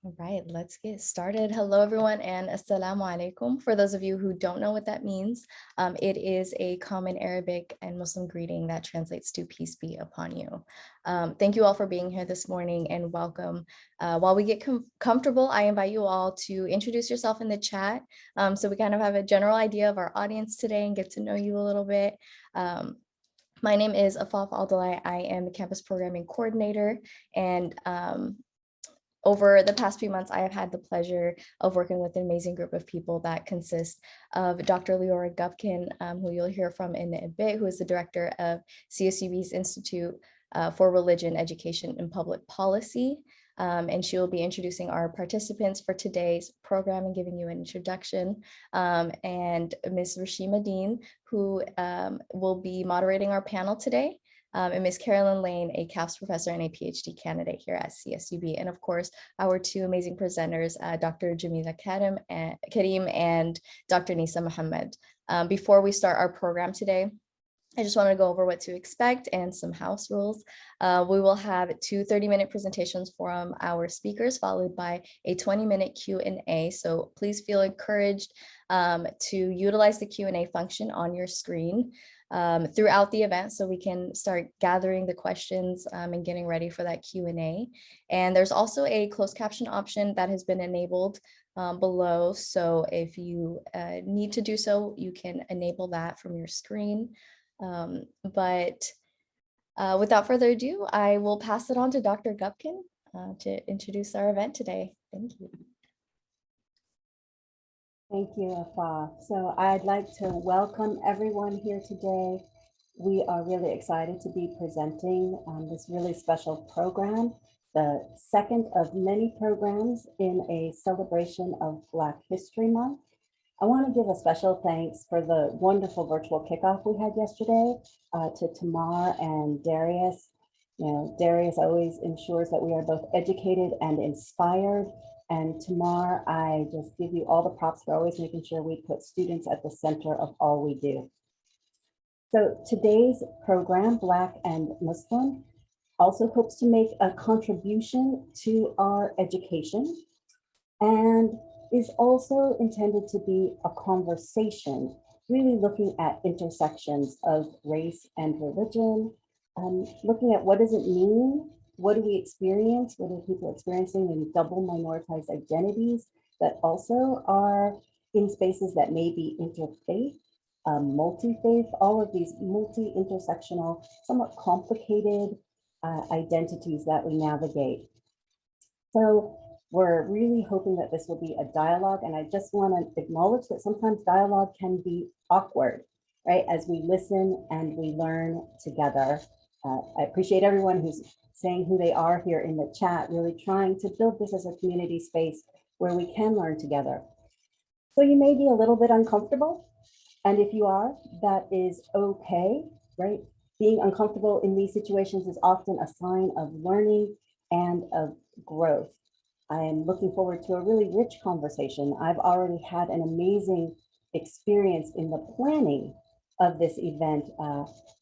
All right, let's get started. Hello, everyone, and assalamu alaikum. For those of you who don't know what that means, it is a common Arabic and Muslim greeting that translates to peace be upon you. Thank you all for being here this morning and welcome. While we get comfortable, I invite you all to introduce yourself in the chat so we kind of have a general idea of our audience today and get to know you a little bit. My name is Afaf Aldalai. I am the campus programming coordinator, and over the past few months, I have had the pleasure of working with an amazing group of people that consist of Dr. Leora Gupkin, who you'll hear from in a bit, who is the director of CSUB's Institute for Religion, Education, and Public Policy. And she will be introducing our participants for today's program and giving you an introduction. And Ms. Rashima Dean, who will be moderating our panel today. And Ms. Carolyn Lane, a CAPS professor and a PhD candidate here at CSUB. And of course, our two amazing presenters, Dr. Jamillah Karim and Dr. Nisa Muhammad. Before we start our program today, I just want to go over what to expect and some house rules. We will have two 30-minute presentations from our speakers, followed by a 20-minute Q&A. So please feel encouraged to utilize the Q&A function on your screen throughout the event so we can start gathering the questions and getting ready for that Q&A. And there's also a closed caption option that has been enabled below. So if you need to do so, you can enable that from your screen. But without further ado, I will pass it on to Dr. Gupkin to introduce our event today. Thank you. Thank you, Afa. So I'd like to welcome everyone here today. We are really excited to be presenting this really special program, the second of many programs in a celebration of Black History Month. I want to give a special thanks for the wonderful virtual kickoff we had yesterday to Tamar and Darius. You know, Darius always ensures that we are both educated and inspired. And Tamar, I just give you all the props for always making sure we put students at the center of all we do. So today's program, Black and Muslim, also hopes to make a contribution to our education and is also intended to be a conversation, really looking at intersections of race and religion, looking at what does it mean. What do we experience? What are people experiencing in double minoritized identities that also are in spaces that may be interfaith, multi-faith, all of these multi-intersectional, somewhat complicated identities that we navigate. So we're really hoping that this will be a dialogue, and I just want to acknowledge that sometimes dialogue can be awkward, right? As we listen and we learn together. I appreciate everyone who's saying who they are here in the chat, really trying to build this as a community space where we can learn together. So you may be a little bit uncomfortable, and if you are, that is okay, right? Being uncomfortable in these situations is often a sign of learning and of growth. I am looking forward to a really rich conversation. I've already had an amazing experience in the planning of this event,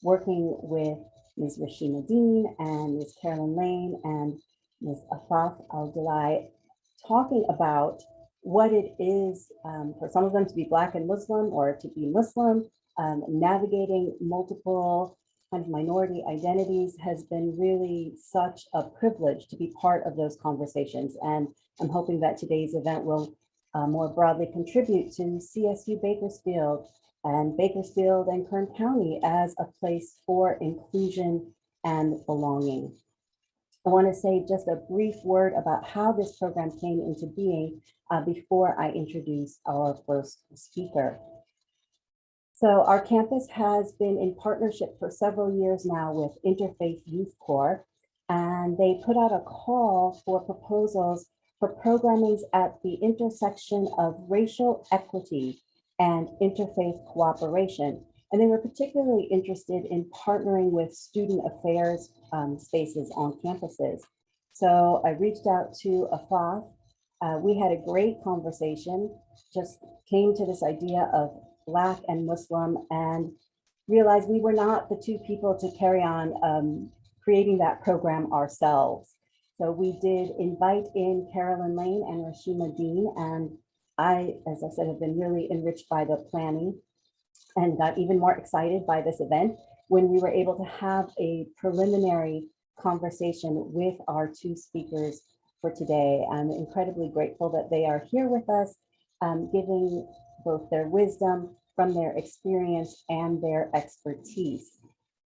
working with Ms. Rashima Dean and Ms. Carolyn Lane and Ms. Afaf Aldalai, talking about what it is for some of them to be Black and Muslim or to be Muslim, navigating multiple kind of minority identities has been really such a privilege to be part of those conversations. And I'm hoping that today's event will more broadly contribute to CSU Bakersfield and Kern County as a place for inclusion and belonging. I want to say just a brief word about how this program came into being before I introduce our first speaker. So our campus has been in partnership for several years now with Interfaith Youth Corps, and they put out a call for proposals for programmings at the intersection of racial equity and interfaith cooperation. And they were particularly interested in partnering with student affairs spaces on campuses. So I reached out to Afaf. We had a great conversation, just came to this idea of Black and Muslim and realized we were not the two people to carry on creating that program ourselves. So we did invite in Carolyn Lane and Rashima Dean, and I, as I said, have been really enriched by the planning and got even more excited by this event when we were able to have a preliminary conversation with our two speakers for today. I'm incredibly grateful that they are here with us, giving both their wisdom from their experience and their expertise.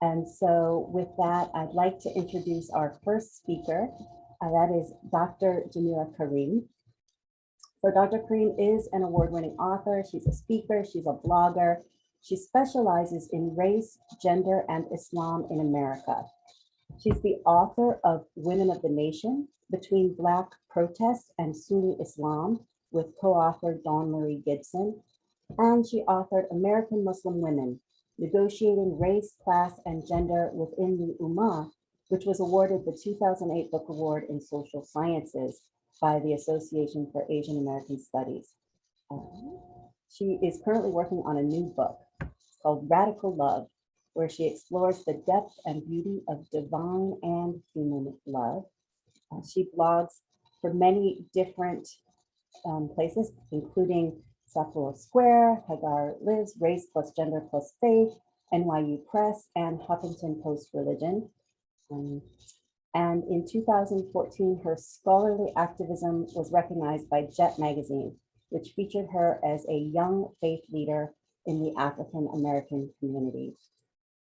And so with that, I'd like to introduce our first speaker. That is Dr. Jamillah Karim. So Dr. Karim is an award-winning author. She's a speaker. She's a blogger. She specializes in race, gender, and Islam in America. She's the author of Women of the Nation, Between Black Protest and Sunni Islam, with co-author Dawn Marie Gibson. And she authored American Muslim Women, Negotiating Race, Class, and Gender Within the Ummah, which was awarded the 2008 Book Award in Social Sciences by the Association for Asian American Studies. She is currently working on a new book. It's called Radical Love, where she explores the depth and beauty of divine and human love. She blogs for many different places, including Sapporo Square, Hagar Lives, Race Plus Gender Plus Faith, NYU Press, and Huffington Post Religion. And in 2014, her scholarly activism was recognized by Jet Magazine, which featured her as a young faith leader in the African American community.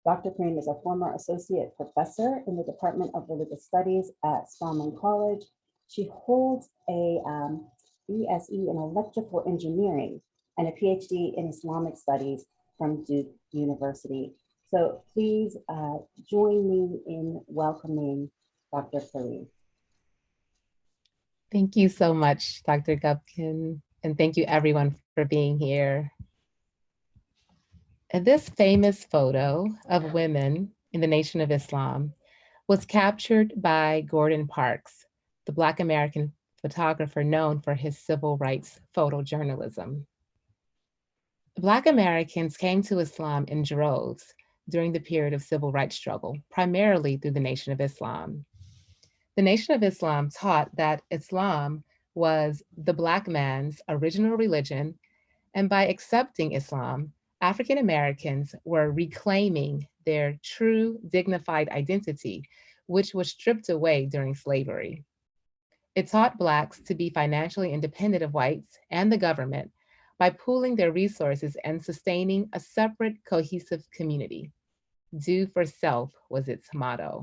Dr. Karim is a former associate professor in the Department of Religious Studies at Spelman College. She holds a BSE in electrical engineering and a PhD in Islamic studies from Duke University. So please join me in welcoming Dr. Karim. Thank you so much, Dr. Gupkin, and thank you everyone for being here. And this famous photo of women in the Nation of Islam was captured by Gordon Parks, the Black American photographer known for his civil rights photojournalism. Black Americans came to Islam in droves during the period of civil rights struggle, primarily through the Nation of Islam. The Nation of Islam taught that Islam was the Black man's original religion, and by accepting Islam, African Americans were reclaiming their true dignified identity, which was stripped away during slavery. It taught Blacks to be financially independent of whites and the government by pooling their resources and sustaining a separate, cohesive community. Do for self was its motto.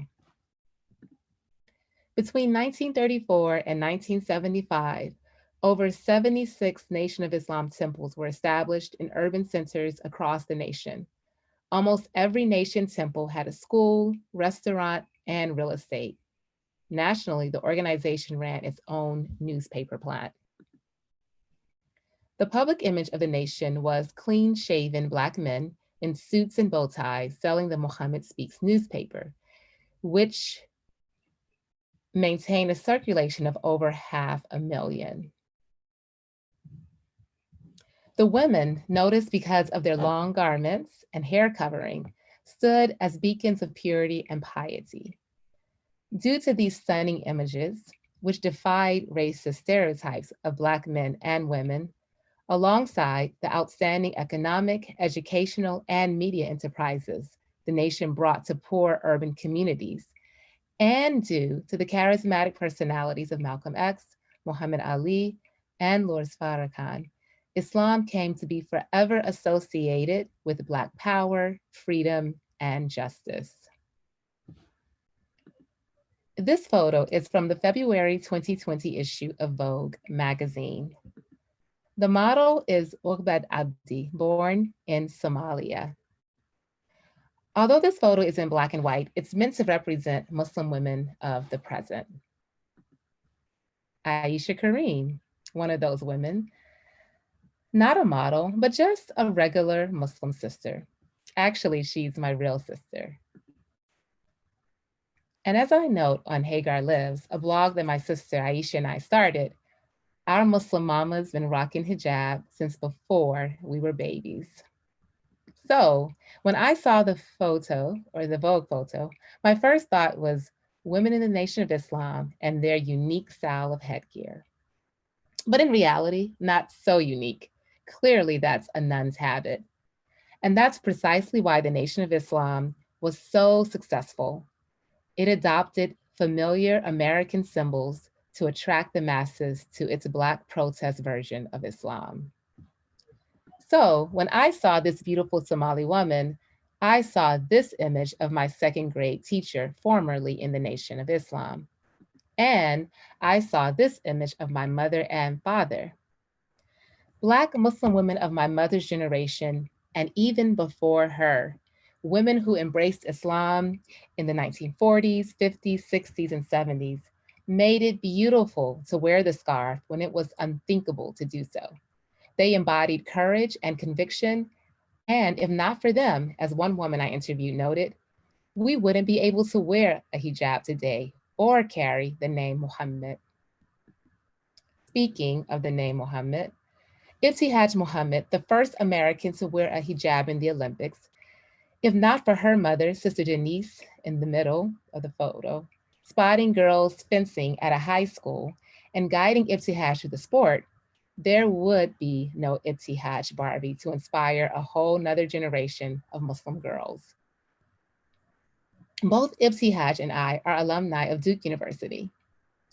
Between 1934 and 1975, over 76 Nation of Islam temples were established in urban centers across the nation. Almost every nation temple had a school, restaurant, and real estate. Nationally, the organization ran its own newspaper plant. The public image of the nation was clean-shaven Black men in suits and bow ties selling the Muhammad Speaks newspaper, which maintained a circulation of over 500,000. The women, noticed because of their long garments and hair covering, stood as beacons of purity and piety. Due to these stunning images, which defied racist stereotypes of Black men and women, alongside the outstanding economic, educational, and media enterprises the nation brought to poor urban communities, and due to the charismatic personalities of Malcolm X, Muhammad Ali, and Lord Farrakhan, Islam came to be forever associated with Black power, freedom, and justice. This photo is from the February 2020 issue of Vogue magazine. The model is Ugbad Abdi, born in Somalia. Although this photo is in Black and white, it's meant to represent Muslim women of the present. Aisha Karim, one of those women, not a model, but just a regular Muslim sister. Actually, she's my real sister. And as I note on Hagar Lives, a blog that my sister Aisha and I started, our Muslim mama's been rocking hijab since before we were babies. So when I saw the photo, or the Vogue photo, my first thought was, women in the Nation of Islam and their unique style of headgear. But in reality, not so unique. Clearly, that's a nun's habit. And that's precisely why the Nation of Islam was so successful. It adopted familiar American symbols to attract the masses to its Black protest version of Islam. So when I saw this beautiful Somali woman, I saw this image of my second grade teacher, formerly in the Nation of Islam. And I saw this image of my mother and father. Black Muslim women of my mother's generation, and even before her, women who embraced Islam in the 1940s, 50s, 60s, and 70s, made it beautiful to wear the scarf when it was unthinkable to do so. They embodied courage and conviction, and if not for them, as one woman I interviewed noted, we wouldn't be able to wear a hijab today or carry the name Muhammad. Speaking of the name Muhammad, Ibtihaj Muhammad, the first American to wear a hijab in the Olympics, if not for her mother, Sister Denise, in the middle of the photo, spotting girls fencing at a high school and guiding Ibtihaj through the sport, there would be no Ibtihaj Barbie to inspire a whole nother generation of Muslim girls. Both Ibtihaj and I are alumni of Duke University.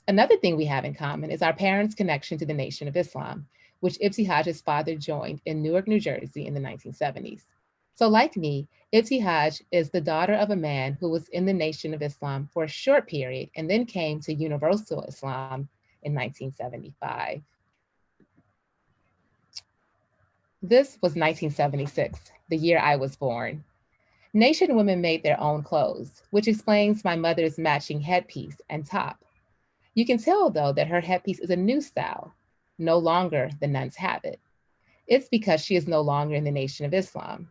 Another thing we have in common is our parents' connection to the Nation of Islam, which Ibtihaj's father joined in Newark, New Jersey in the 1970s. So like me, Ibtihaj is the daughter of a man who was in the Nation of Islam for a short period and then came to Universal Islam in 1975. This was 1976, the year I was born. Nation women made their own clothes, which explains my mother's matching headpiece and top. You can tell, though, that her headpiece is a new style, no longer the nun's habit. It's because she is no longer in the Nation of Islam.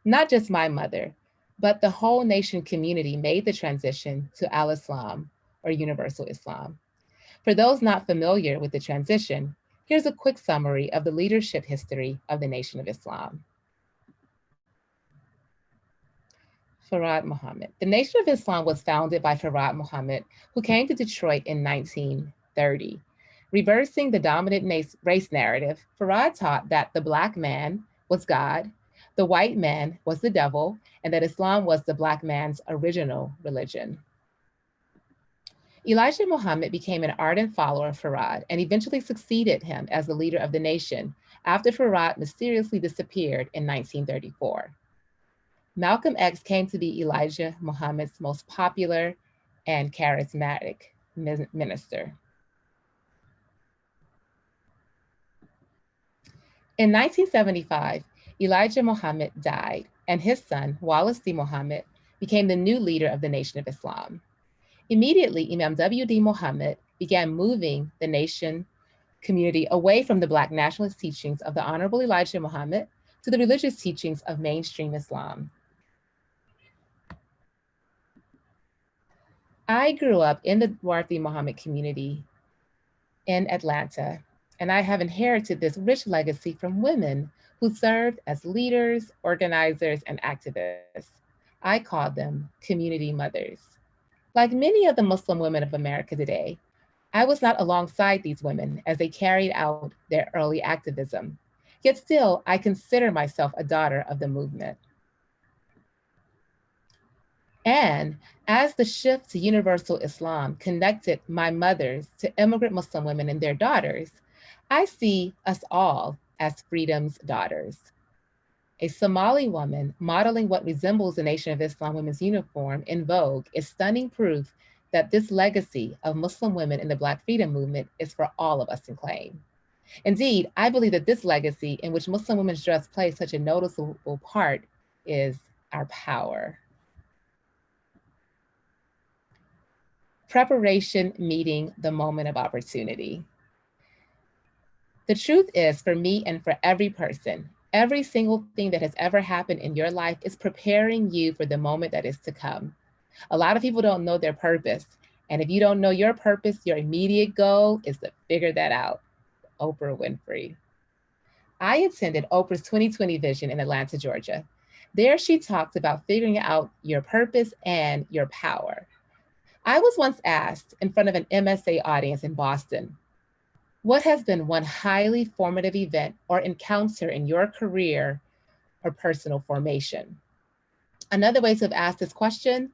Not just my mother, but the whole nation community made the transition to Al-Islam, or Universal Islam. For those not familiar with the transition, here's a quick summary of the leadership history of the Nation of Islam. Farad Muhammad. The Nation of Islam was founded by Farad Muhammad, who came to Detroit in 1930. Reversing the dominant race narrative, Farad taught that the Black man was God, the white man was the devil, and that Islam was the Black man's original religion. Elijah Muhammad became an ardent follower of Farad and eventually succeeded him as the leader of the nation after Farad mysteriously disappeared in 1934. Malcolm X came to be Elijah Muhammad's most popular and charismatic minister. In 1975, Elijah Muhammad died, and his son, Wallace D. Muhammad, became the new leader of the Nation of Islam. Immediately, Imam W.D. Muhammad began moving the nation community away from the Black nationalist teachings of the Honorable Elijah Muhammad to the religious teachings of mainstream Islam. I grew up in the Dwarthi Muhammad community in Atlanta, and I have inherited this rich legacy from women who served as leaders, organizers, and activists. I call them community mothers. Like many of the Muslim women of America today, I was not alongside these women as they carried out their early activism. Yet still, I consider myself a daughter of the movement. And as the shift to universal Islam connected my mothers to immigrant Muslim women and their daughters, I see us all as freedom's daughters. A Somali woman modeling what resembles the Nation of Islam women's uniform in Vogue is stunning proof that this legacy of Muslim women in the Black freedom movement is for all of us to claim. Indeed, I believe that this legacy in which Muslim women's dress plays such a noticeable part is our power. Preparation meeting the moment of opportunity. The truth is, for me and for every person, every single thing that has ever happened in your life is preparing you for the moment that is to come. A lot of people don't know their purpose. And if you don't know your purpose, your immediate goal is to figure that out. Oprah Winfrey. I attended Oprah's 2020 Vision in Atlanta, Georgia. There she talked about figuring out your purpose and your power. I was once asked in front of an MSA audience in Boston, what has been one highly formative event or encounter in your career or personal formation? Another way to have asked this question,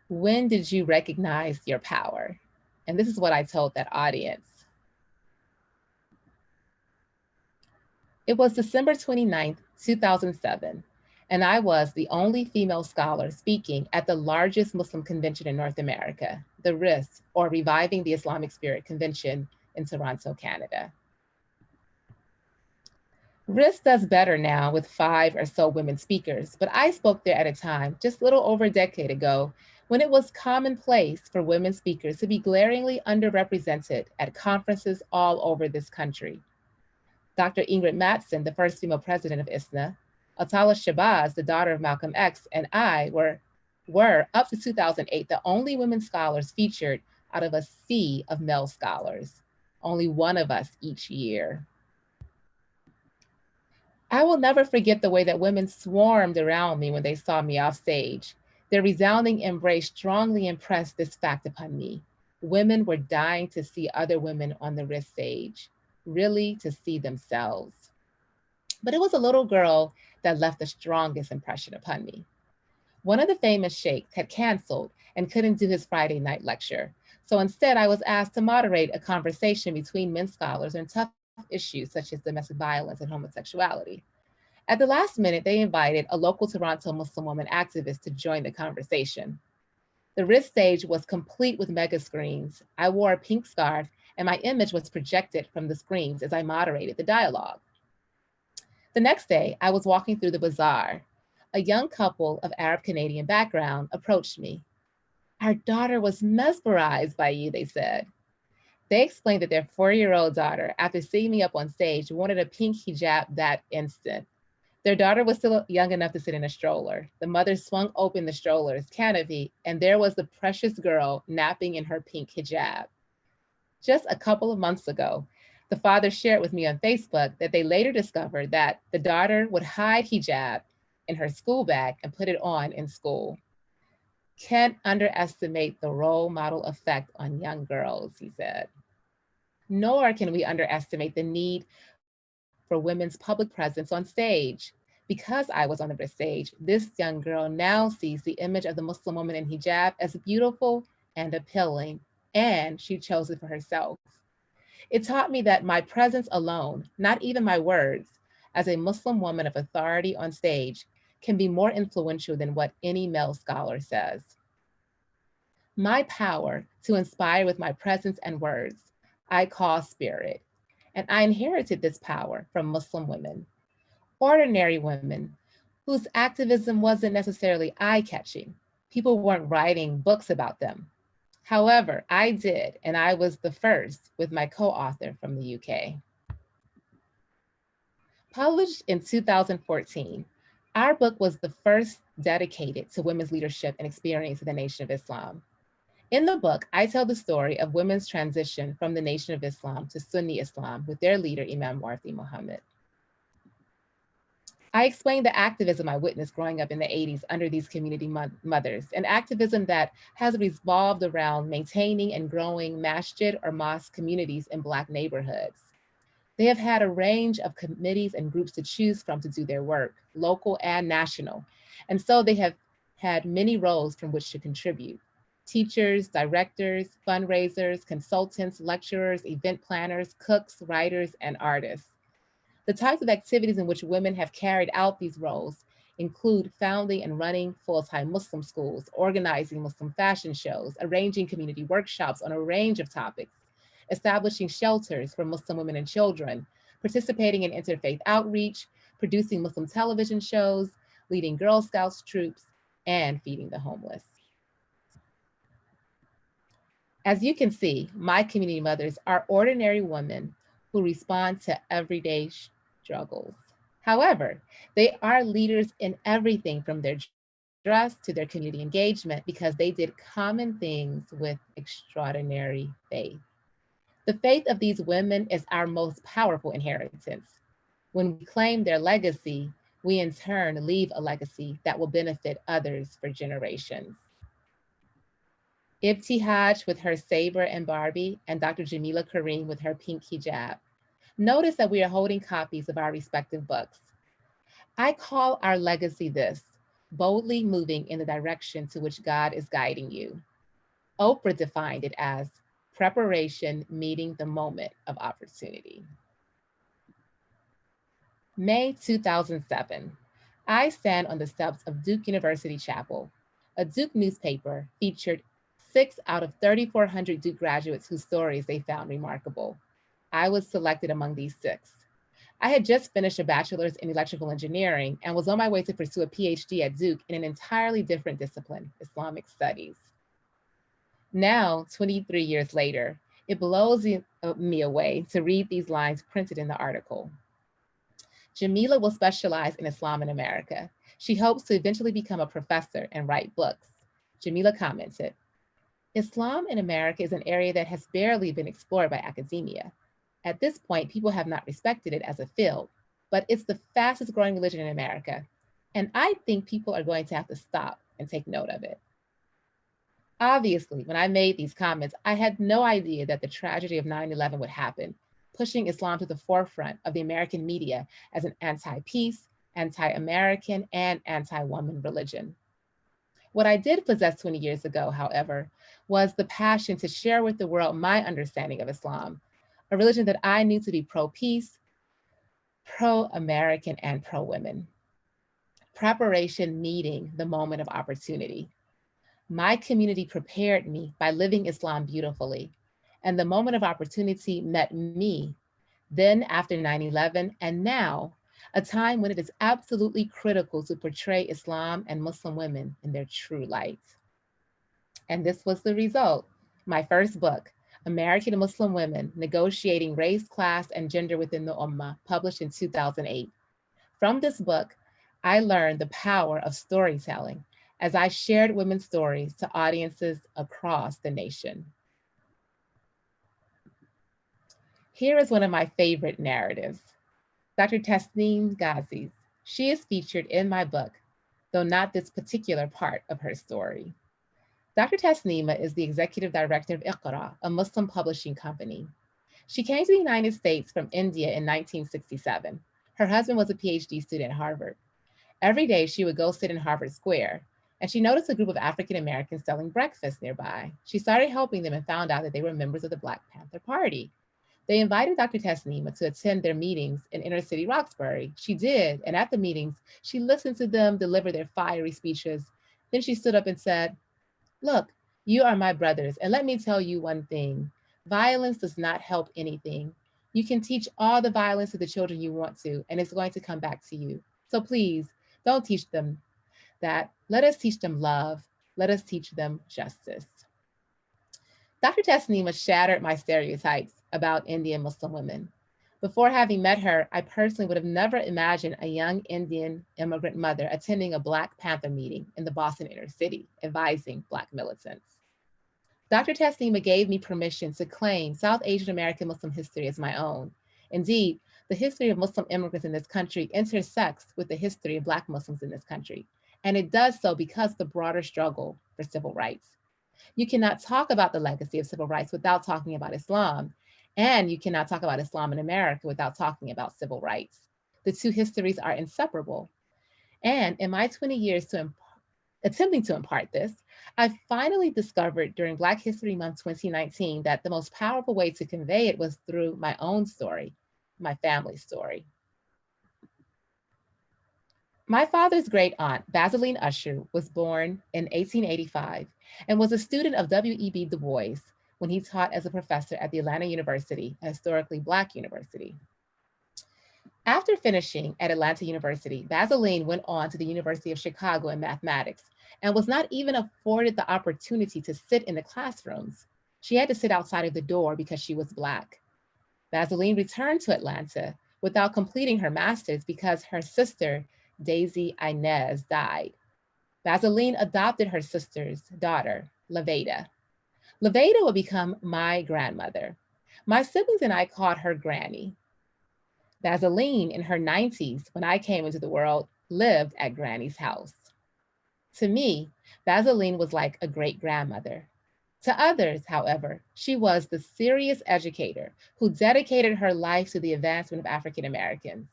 when did you recognize your power? And this is what I told that audience. It was December 29th, 2007, and I was the only female scholar speaking at the largest Muslim convention in North America, the RIS, or Reviving the Islamic Spirit Convention in Toronto, Canada. RIS does better now with 5 or so women speakers, but I spoke there at a time just a little over a decade ago when it was commonplace for women speakers to be glaringly underrepresented at conferences all over this country. Dr. Ingrid Mattson, the first female president of ISNA, Atala Shabazz, the daughter of Malcolm X, and I were up to 2008, the only women scholars featured out of a sea of male scholars, only one of us each year. I will never forget the way that women swarmed around me when they saw me off stage. Their resounding embrace strongly impressed this fact upon me. Women were dying to see other women on the RIS stage, really to see themselves. But it was a little girl that left the strongest impression upon me. One of the famous sheikhs had canceled and couldn't do his Friday night lecture. So instead, I was asked to moderate a conversation between men scholars on tough issues such as domestic violence and homosexuality. At the last minute, they invited a local Toronto Muslim woman activist to join the conversation. The RIS stage was complete with mega screens. I wore a pink scarf, and my image was projected from the screens as I moderated the dialogue. The next day, I was walking through the bazaar. A young couple of Arab Canadian background approached me. Our daughter was mesmerized by you, they said. They explained that their 4-year-old daughter, after seeing me up on stage, wanted a pink hijab that instant. Their daughter was still young enough to sit in a stroller. The mother swung open the stroller's canopy, and there was the precious girl napping in her pink hijab. Just a couple of months ago, the father shared with me on Facebook that they later discovered that the daughter would hide hijab in her school bag and put it on in school. Can't underestimate the role model effect on young girls, he said. Nor can we underestimate the need for women's public presence on stage. Because I was on the stage, this young girl now sees the image of the Muslim woman in hijab as beautiful and appealing, and she chose it for herself. It taught me that my presence alone, not even my words, as a Muslim woman of authority on stage, can be more influential than what any male scholar says. My power to inspire with my presence and words, I call spirit. And I inherited this power from Muslim women, ordinary women whose activism wasn't necessarily eye catching. People weren't writing books about them. However, I did, and I was the first with my co author from the UK. Published in 2014, our book was the first dedicated to women's leadership and experience in the Nation of Islam. In the book, I tell the story of women's transition from the Nation of Islam to Sunni Islam with their leader, Imam Warthi Muhammad. I explained the activism I witnessed growing up in the 80s under these community mothers, an activism that has revolved around maintaining and growing masjid or mosque communities in Black neighborhoods. They have had a range of committees and groups to choose from to do their work, local and national. And so they have had many roles from which to contribute. Teachers, directors, fundraisers, consultants, lecturers, event planners, cooks, writers, and artists. The types of activities in which women have carried out these roles include founding and running full-time Muslim schools, organizing Muslim fashion shows, arranging community workshops on a range of topics, establishing shelters for Muslim women and children, participating in interfaith outreach, producing Muslim television shows, leading Girl Scouts troops, and feeding the homeless. As you can see, my community mothers are ordinary women who respond to everyday struggles. However, they are leaders in everything from their dress to their community engagement because they did common things with extraordinary faith. The faith of these women is our most powerful inheritance. When we claim their legacy, we in turn leave a legacy that will benefit others for generations. Ibtihaj with her saber and Barbie, and Dr. Jamillah Karim with her pink hijab. Notice that we are holding copies of our respective books. I call our legacy this: boldly moving in the direction to which God is guiding you. Oprah defined it as preparation meeting the moment of opportunity. May 2007. I stand on the steps of Duke University Chapel. A Duke newspaper featured 6 out of 3,400 Duke graduates whose stories they found remarkable. I was selected among these 6. I had just finished a bachelor's in electrical engineering and was on my way to pursue a PhD at Duke in an entirely different discipline, Islamic studies. Now, 23 years later, it blows me away to read these lines printed in the article. Jamillah will specialize in Islam in America. She hopes to eventually become a professor and write books. Jamillah commented, Islam in America is an area that has barely been explored by academia. At this point, people have not respected it as a field, but it's the fastest growing religion in America. And I think people are going to have to stop and take note of it. Obviously, when I made these comments, I had no idea that the tragedy of 9/11 would happen, pushing Islam to the forefront of the American media as an anti-peace, anti-American, and anti-woman religion. What I did possess 20 years ago, however, was the passion to share with the world my understanding of Islam, a religion that I knew to be pro-peace, pro-American, and pro-women. Preparation meeting the moment of opportunity. My community prepared me by living Islam beautifully, and the moment of opportunity met me then after 9/11, and now, a time when it is absolutely critical to portray Islam and Muslim women in their true light. And this was the result. My first book, American Muslim Women, Negotiating Race, Class, and Gender Within the Ummah, published in 2008. From this book, I learned the power of storytelling as I shared women's stories to audiences across the nation. Here is one of my favorite narratives. Dr. Tasneem Ghazi's. She is featured in my book, though not this particular part of her story. Dr. Tasneema is the executive director of Iqra, a Muslim publishing company. She came to the United States from India in 1967. Her husband was a PhD student at Harvard. Every day she would go sit in Harvard Square, and she noticed a group of African Americans selling breakfast nearby. She started helping them and found out that they were members of the Black Panther Party. They invited Dr. Tasneema to attend their meetings in inner city Roxbury. She did, and at the meetings, she listened to them deliver their fiery speeches. Then she stood up and said, look, you are my brothers, and let me tell you one thing. Violence does not help anything. You can teach all the violence to the children you want to, and it's going to come back to you. So please, don't teach them that. Let us teach them love. Let us teach them justice. Dr. Tasneema shattered my stereotypes about Indian Muslim women. Before having met her, I personally would have never imagined a young Indian immigrant mother attending a Black Panther meeting in the Boston inner city, advising Black militants. Dr. Tasneema gave me permission to claim South Asian American Muslim history as my own. Indeed, the history of Muslim immigrants in this country intersects with the history of Black Muslims in this country, and it does so because of the broader struggle for civil rights. You cannot talk about the legacy of civil rights without talking about Islam, and you cannot talk about Islam in America without talking about civil rights. The two histories are inseparable. And in my 20 years attempting to impart this, I finally discovered during Black History Month 2019 that the most powerful way to convey it was through my own story, my family's story. My father's great aunt, Vaseline Usher, was born in 1885 and was a student of W.E.B. Du Bois when he taught as a professor at the Atlanta University, a historically Black university. After finishing at Atlanta University, Vaseline went on to the University of Chicago in mathematics and was not even afforded the opportunity to sit in the classrooms. She had to sit outside of the door because she was Black. Vaseline returned to Atlanta without completing her master's because her sister, Daisy Inez, died. Vaseline adopted her sister's daughter, Levada. Levada would become my grandmother. My siblings and I called her Granny. Vaseline, in her 90s, when I came into the world, lived at Granny's house. To me, Vaseline was like a great grandmother. To others, however, she was the serious educator who dedicated her life to the advancement of African Americans.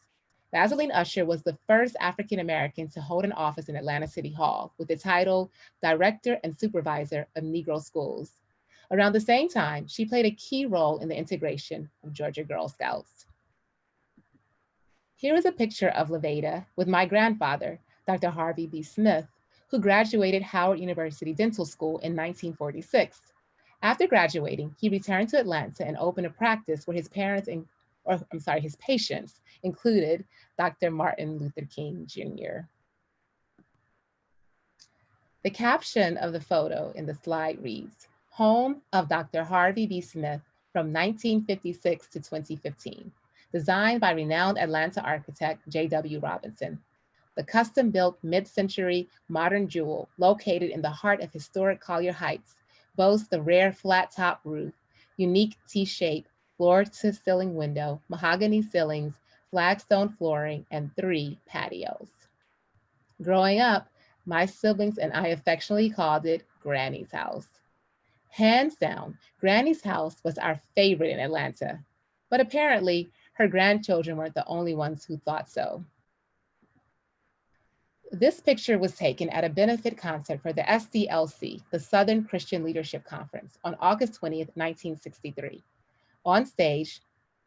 Vaseline Usher was the first African American to hold an office in Atlanta City Hall with the title Director and Supervisor of Negro Schools. Around the same time, she played a key role in the integration of Georgia Girl Scouts. Here is a picture of Levada with my grandfather, Dr. Harvey B. Smith, who graduated Howard University Dental School in 1946. After graduating, he returned to Atlanta and opened a practice where his patients included Dr. Martin Luther King Jr. The caption of the photo in the slide reads, Home of Dr. Harvey B. Smith from 1956 to 2015, designed by renowned Atlanta architect J.W. Robinson. The custom-built mid-century modern jewel located in the heart of historic Collier Heights boasts the rare flat-top roof, unique T-shape, floor-to-ceiling window, mahogany ceilings, flagstone flooring, and 3 patios. Growing up, my siblings and I affectionately called it Granny's house. Hands down, Granny's house was our favorite in Atlanta, but apparently her grandchildren weren't the only ones who thought so. This picture was taken at a benefit concert for the SCLC, the Southern Christian Leadership Conference, on August 20th, 1963. On stage,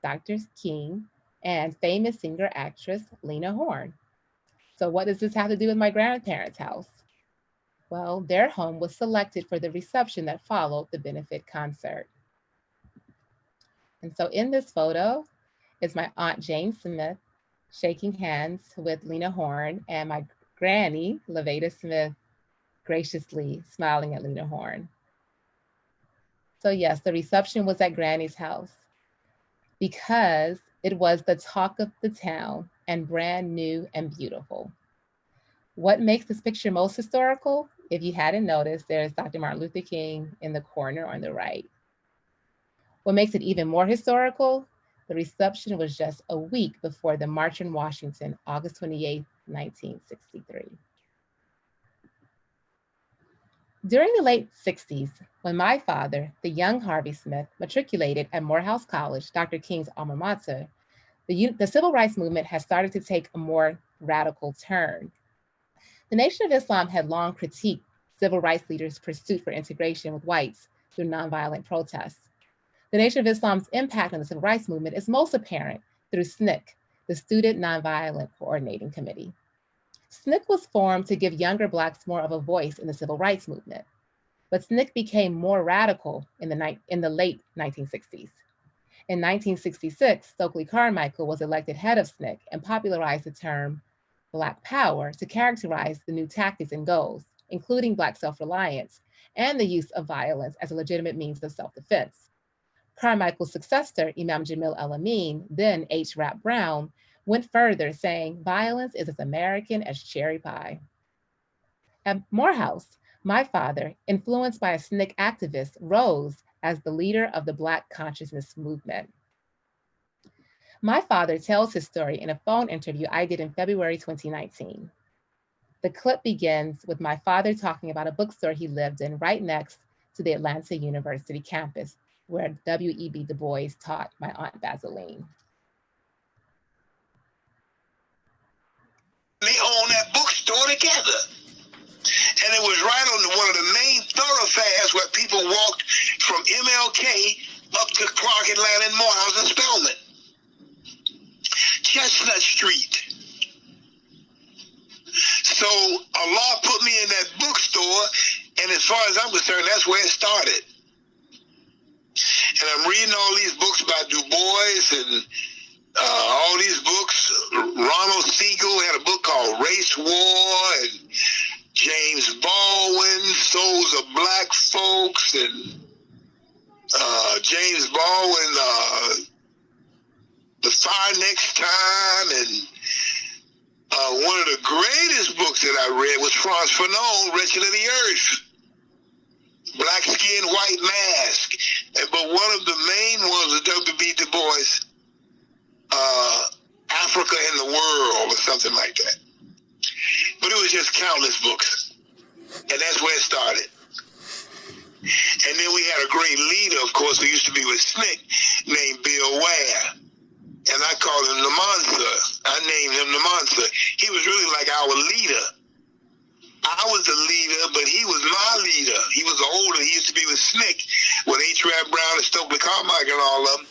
Dr. King and famous singer-actress Lena Horne. So what does this have to do with my grandparents' house? Well, their home was selected for the reception that followed the benefit concert. And so in this photo is my Aunt Jane Smith shaking hands with Lena Horne and my granny, Levada Smith, graciously smiling at Lena Horne. So yes, the reception was at Granny's house because it was the talk of the town and brand new and beautiful. What makes this picture most historical? If you hadn't noticed, there's Dr. Martin Luther King in the corner on the right. What makes it even more historical? The reception was just a week before the March in Washington, August 28, 1963. During the late 60s, when my father, the young Harvey Smith, matriculated at Morehouse College, Dr. King's alma mater, the civil rights movement had started to take a more radical turn. The Nation of Islam had long critiqued civil rights leaders' pursuit for integration with whites through nonviolent protests. The Nation of Islam's impact on the civil rights movement is most apparent through SNCC, the Student Nonviolent Coordinating Committee. SNCC was formed to give younger Blacks more of a voice in the civil rights movement, but SNCC became more radical in the late 1960s. In 1966, Stokely Carmichael was elected head of SNCC and popularized the term Black Power to characterize the new tactics and goals, including Black self-reliance and the use of violence as a legitimate means of self-defense. Carmichael's successor, Imam Jamil El-Amin, then H. Rap Brown, went further, saying violence is as American as cherry pie. At Morehouse, my father, influenced by a SNCC activist, rose as the leader of the Black consciousness movement. My father tells his story in a phone interview I did in February 2019. The clip begins with my father talking about a bookstore he lived in right next to the Atlanta University campus, where W.E.B. Du Bois taught my Aunt Vaseline. They owned that bookstore together. And it was right on one of the main thoroughfares where people walked from MLK up to Clark Atlanta and Morehouse and Spelman. Chestnut Street. So Allah put me in that bookstore, and as far as I'm concerned, that's where it started. And I'm reading all these books by Du Bois and all these books. Ronald Siegel had a book called Race War, and James Baldwin, Souls of Black Folks, and James Baldwin, The Fire Next Time, and one of the greatest books that I read was Franz Fanon, Wretched of the Earth. Black Skin, White Mask. But one of the main ones was W.B. Du Bois, Africa in the World, or something like that. But it was just countless books. And that's where it started. And then we had a great leader, of course, who used to be with SNCC, named Bill Ware. And I called him the Monster. I named him the Monster. He was really like our leader. I was the leader, but he was my leader. He was older. He used to be with SNCC, with H. Rap Brown and Stokely Carmichael and all of them.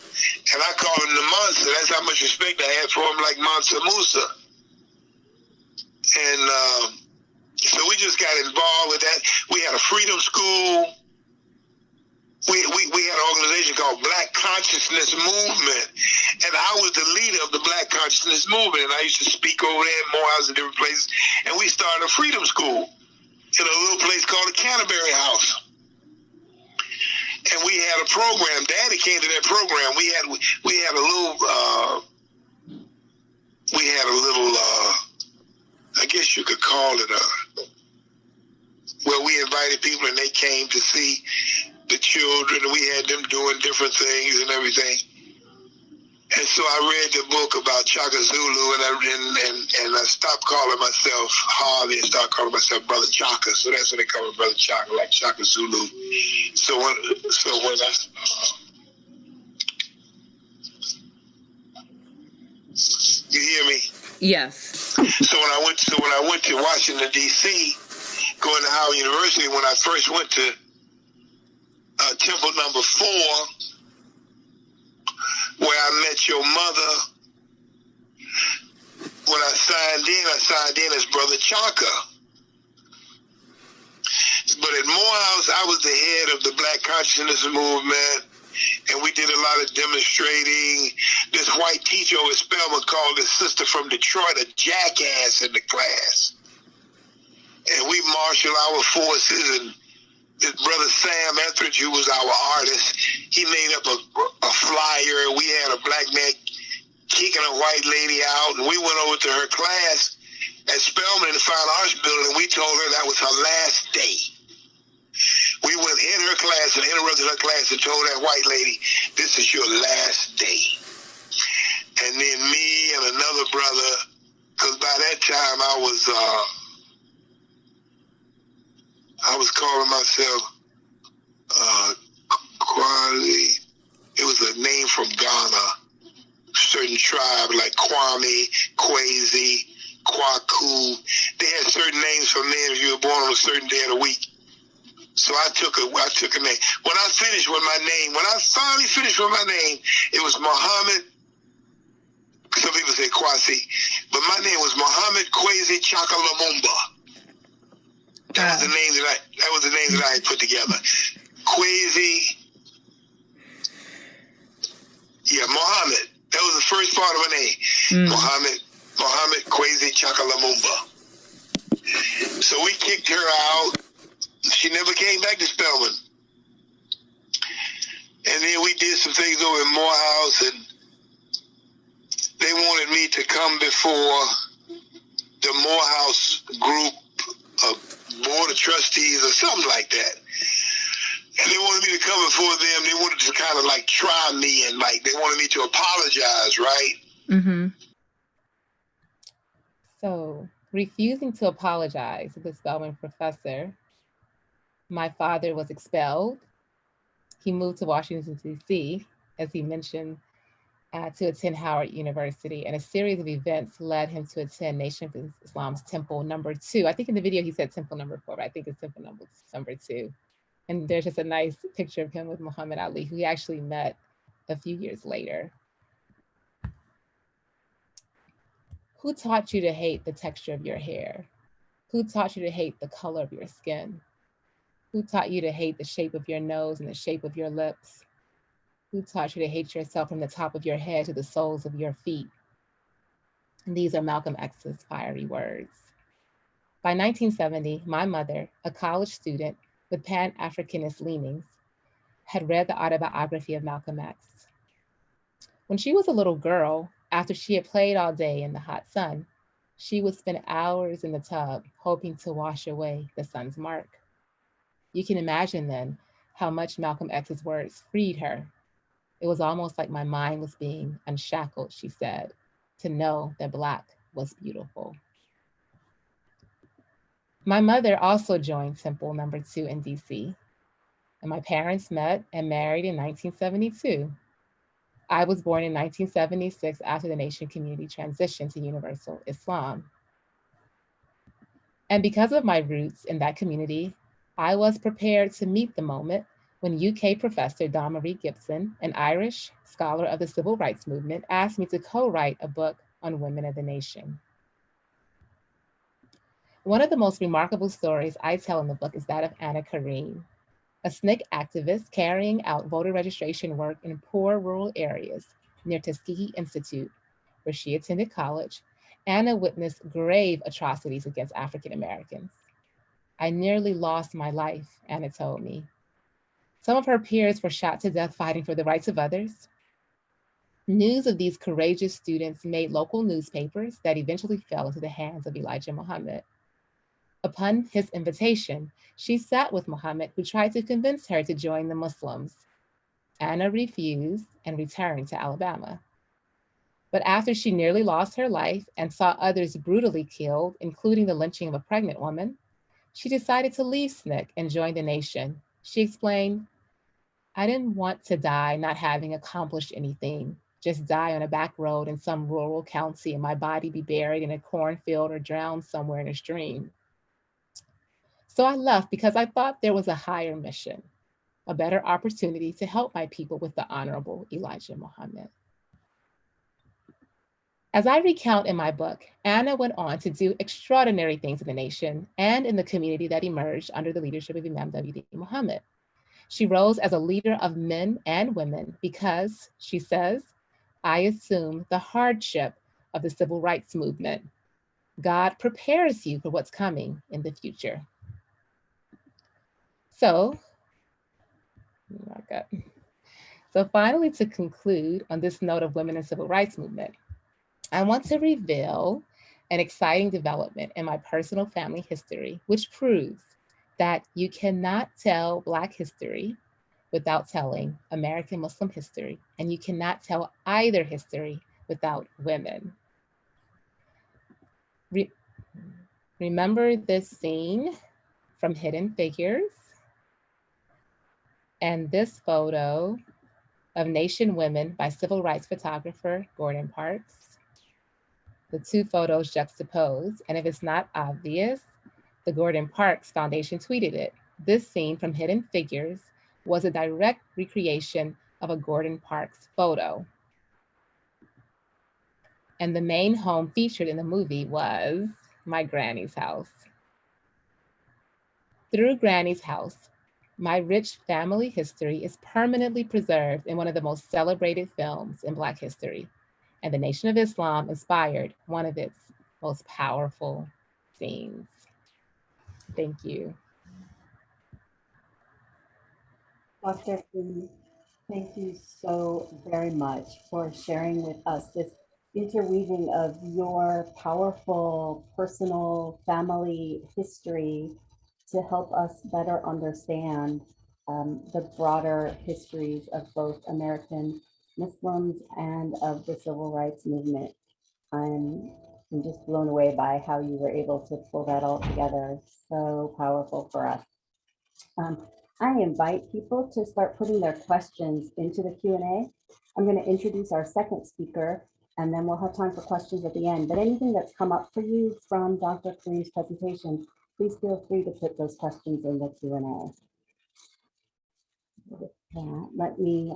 And I called him the Monster. That's how much respect I had for him, like Mansa Musa. And so we just got involved with that. We had a freedom school. We had an organization called Black Consciousness Movement, and I was the leader of the Black Consciousness Movement, and I used to speak over there in Morehouse and different places, and we started a freedom school in a little place called the Canterbury House. And we had a program. Daddy came to that program. We had a little I guess you could call it where we invited people and they came to see the children, and we had them doing different things and everything. And so I read the book about Chaka Zulu, and I stopped calling myself Harvey and started calling myself Brother Chaka. So that's what they call me, Brother Chaka, like Chaka Zulu. So when I you hear me? Yes. So when I went to Washington D.C., going to Howard University, when I first went to Temple number 4, where I met your mother. When I signed in as Brother Chaka. But at Morehouse, I was the head of the Black Consciousness Movement, and we did a lot of demonstrating. This white teacher over at Spelman called his sister from Detroit a jackass in the class. And we marshaled our forces, and this brother Sam Etheridge, who was our artist, he made up a flyer. We had a black man kicking a white lady out, and we went over to her class at Spelman in the Fine Arts Building, and we told her that was her last day. We went in her class and interrupted her class and told that white lady, this is your last day. And then me and another brother, because by that time I was calling myself Kwali. It was a name from Ghana, certain tribe like Kwame, Kwesi, Kwaku. They had certain names for men if you were born on a certain day of the week. So I took a name. When I finally finished with my name, it was Muhammad. Some people say Kwasi, but my name was Muhammad Kwesi Chaka Lumumba. That was the name that I had put together. Kwesi. Yeah, Muhammad. That was the first part of my name. Muhammad Kwesi Chaka Lumumba. So we kicked her out. She never came back to Spelman. And then we did some things over in Morehouse, and they wanted me to come before the Morehouse group of board of trustees or something like that. And they wanted me to come before them. They wanted to kind of like try me, and like they wanted me to apologize, right? Mm-hmm. So, refusing to apologize to the Spelman professor, my father was expelled. He moved to Washington, D.C., as he mentioned, to attend Howard University, and a series of events led him to attend Nation of Islam's Temple number 2. I think in the video he said Temple number 4, but I think it's Temple number 2. And there's just a nice picture of him with Muhammad Ali, who he actually met a few years later. Who taught you to hate the texture of your hair? Who taught you to hate the color of your skin? Who taught you to hate the shape of your nose and the shape of your lips? Who taught you to hate yourself from the top of your head to the soles of your feet? And these are Malcolm X's fiery words. By 1970, my mother, a college student with Pan-Africanist leanings, had read the autobiography of Malcolm X. When she was a little girl, after she had played all day in the hot sun, she would spend hours in the tub hoping to wash away the sun's mark. You can imagine then how much Malcolm X's words freed her. It was almost like my mind was being unshackled, she said, to know that Black was beautiful. My mother also joined Temple number 2 in DC. and my parents met and married in 1972. I was born in 1976 after the nation community transitioned to Universal Islam. And because of my roots in that community, I was prepared to meet the moment when UK professor Dawn Marie Gibson, an Irish scholar of the civil rights movement, asked me to co-write a book on women of the nation. One of the most remarkable stories I tell in the book is that of Anna Karim, a SNCC activist carrying out voter registration work in poor rural areas near Tuskegee Institute, where she attended college. Anna witnessed grave atrocities against African Americans. I nearly lost my life, Anna told me. Some of her peers were shot to death fighting for the rights of others. News of these courageous students made local newspapers that eventually fell into the hands of Elijah Muhammad. Upon his invitation, she sat with Muhammad, who tried to convince her to join the Muslims. Anna refused and returned to Alabama. But after she nearly lost her life and saw others brutally killed, including the lynching of a pregnant woman, she decided to leave SNCC and join the nation. She explained, "I didn't want to die not having accomplished anything, just die on a back road in some rural county and my body be buried in a cornfield or drowned somewhere in a stream." So I left because I thought there was a higher mission, a better opportunity to help my people with the Honorable Elijah Muhammad. As I recount in my book, Anna went on to do extraordinary things in the nation and in the community that emerged under the leadership of Imam W.D. Muhammad. She rose as a leader of men and women because, she says, "I assume the hardship of the civil rights movement. God prepares you for what's coming in the future." So, finally, to conclude on this note of women and civil rights movement, I want to reveal an exciting development in my personal family history, which proves that you cannot tell Black history without telling American Muslim history, and you cannot tell either history without women. Remember this scene from Hidden Figures and this photo of Nation Women by civil rights photographer Gordon Parks. The two photos juxtaposed, and if it's not obvious, the Gordon Parks Foundation tweeted it. This scene from Hidden Figures was a direct recreation of a Gordon Parks photo. And the main home featured in the movie was my granny's house. Through Granny's house, my rich family history is permanently preserved in one of the most celebrated films in Black history, and the Nation of Islam inspired one of its most powerful scenes. Thank you. Dr. Karim, thank you so very much for sharing with us this interweaving of your powerful personal family history to help us better understand the broader histories of both American Muslims and of the civil rights movement. I'm, I'm just blown away by how you were able to pull that all together. So powerful for us. I invite people to start putting their questions into the Q&A. I'm going to introduce our second speaker, and then we'll have time for questions at the end. But anything that's come up for you from Dr. Karim's presentation, please feel free to put those questions in the Q&A. With that, let me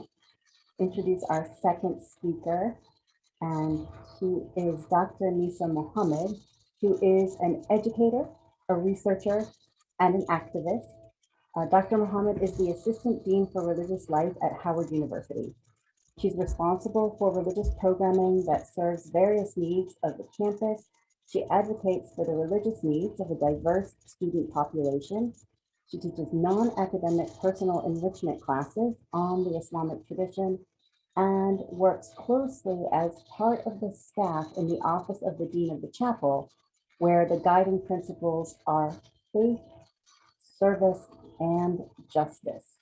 introduce our second speaker, and he is Dr. Nisa Muhammad, who is an educator, a researcher, and an activist. Dr. Muhammad is the Assistant Dean for Religious Life at Howard University. She's responsible for religious programming that serves various needs of the campus. She advocates for the religious needs of a diverse student population. She teaches non-academic personal enrichment classes on the Islamic tradition and works closely as part of the staff in the Office of the Dean of the Chapel, where the guiding principles are faith, service, and justice.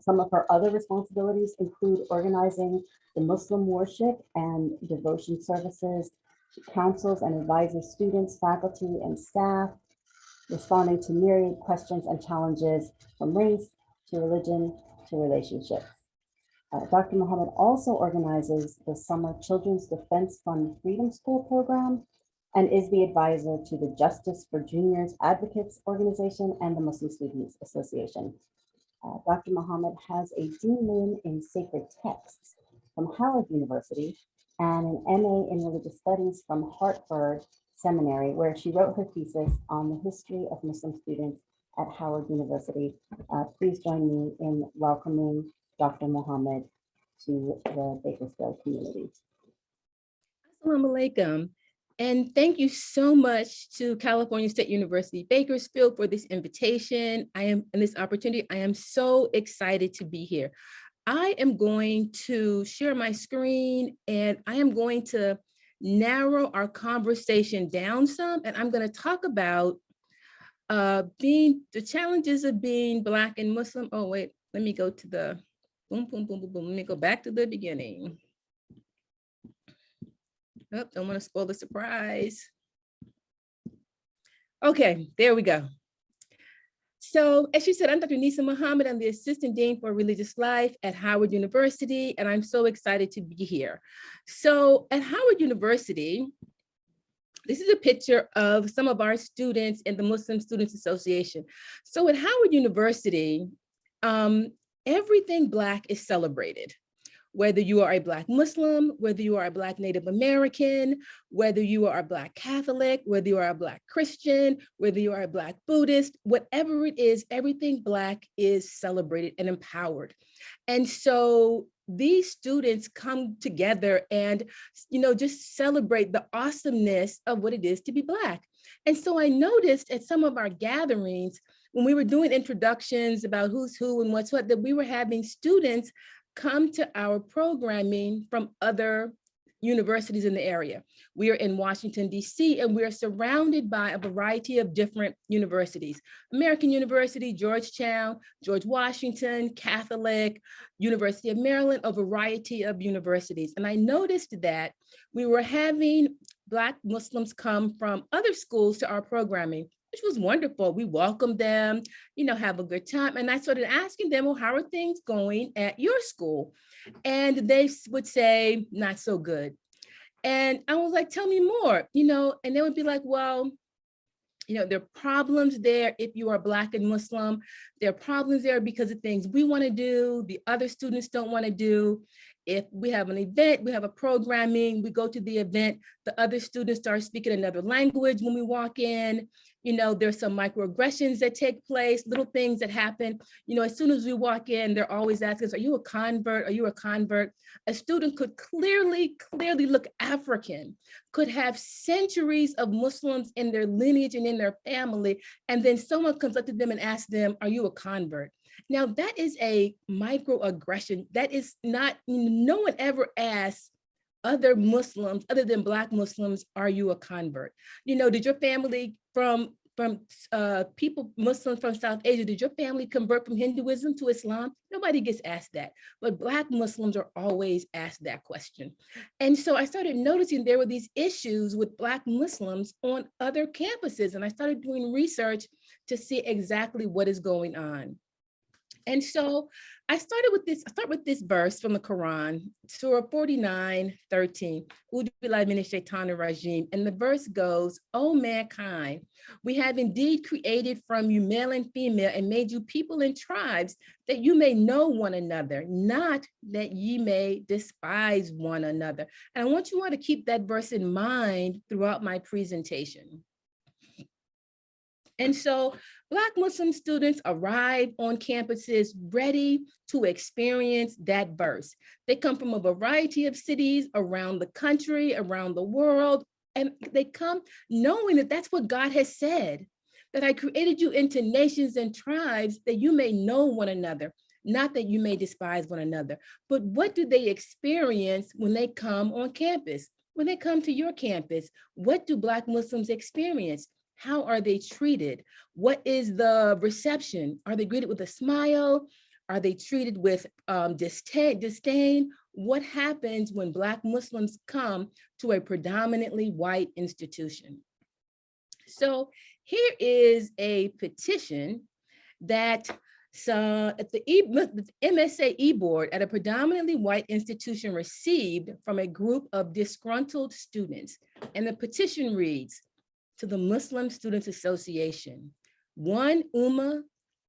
Some of her other responsibilities include organizing the Muslim worship and devotion services. She counsels and advises students, faculty, and staff, responding to myriad questions and challenges from race, to religion, to relationships. Dr. Muhammad also organizes the Summer Children's Defense Fund Freedom School program and is the advisor to the Justice for Juniors Advocates Organization and the Muslim Students Association. Dr. Muhammad has a DMin in Sacred Texts from Howard University and an MA in Religious Studies from Hartford Seminary, where she wrote her thesis on the history of Muslim students at Howard University. Please join me in welcoming Dr. Muhammad to the Bakersfield community. Assalamu alaikum. And thank you so much to California State University, Bakersfield for this invitation. And this opportunity. I am so excited to be here. I am going to share my screen and I am going to narrow our conversation down some. And I'm going to talk about the challenges of being Black and Muslim. Oh, wait, let me go to the boom, boom, boom, boom, boom. Let me go back to the beginning. Oh, don't want to spoil the surprise. Okay, there we go. So as she said, I'm Dr. Nisa Muhammad. I'm the Assistant Dean for Religious Life at Howard University, and I'm so excited to be here. So at Howard University, this is a picture of some of our students in the Muslim Students Association. So at Howard University, everything Black is celebrated. Whether you are a Black Muslim, whether you are a Black Native American, whether you are a Black Catholic, whether you are a Black Christian, whether you are a Black Buddhist, whatever it is, everything Black is celebrated and empowered. And so these students come together and, just celebrate the awesomeness of what it is to be Black. And so I noticed at some of our gatherings, when we were doing introductions about who's who and what's what, that we were having students come to our programming from other universities in the area. We are in Washington, D.C., and we are surrounded by a variety of different universities. American University, Georgetown, George Washington, Catholic, University of Maryland, a variety of universities. And I noticed that we were having Black Muslims come from other schools to our programming, which was wonderful. We welcomed them, have a good time. And I started asking them, well, how are things going at your school? And they would say, not so good. And I was like, tell me more, and they would be like, well, there are problems there if you are Black and Muslim. There are problems there because of things we want to do, the other students don't want to do. If we have an event, we have a programming, we go to the event, the other students start speaking another language when we walk in. There's some microaggressions that take place, little things that happen. As soon as we walk in, they're always asking us, are you a convert? Are you a convert? A student could clearly look African, could have centuries of Muslims in their lineage and in their family. And then someone comes up to them and asks them, are you a convert? Now that is a microaggression. That is not, no one ever asks other Muslims, other than Black Muslims, are you a convert? Did your family from people, Muslims from South Asia, did your family convert from Hinduism to Islam? Nobody gets asked that, but Black Muslims are always asked that question. And so I started noticing there were these issues with Black Muslims on other campuses, and I started doing research to see exactly what is going on. And so I start with this verse from the Quran, Surah 49:13. And the verse goes, O mankind, we have indeed created from you male and female and made you people and tribes that you may know one another, not that ye may despise one another. And I want you all to keep that verse in mind throughout my presentation. And so Black Muslim students arrive on campuses ready to experience that verse. They come from a variety of cities around the country, around the world, and they come knowing that that's what God has said, that I created you into nations and tribes that you may know one another, not that you may despise one another. But what do they experience when they come on campus? When they come to your campus, what do Black Muslims experience? How are they treated? What is the reception? Are they greeted with a smile? Are they treated with disdain? What happens when Black Muslims come to a predominantly white institution? So here is a petition that So at the MSA e-board at a predominantly white institution received from a group of disgruntled students. And the petition reads, to the Muslim Students Association, one ummah,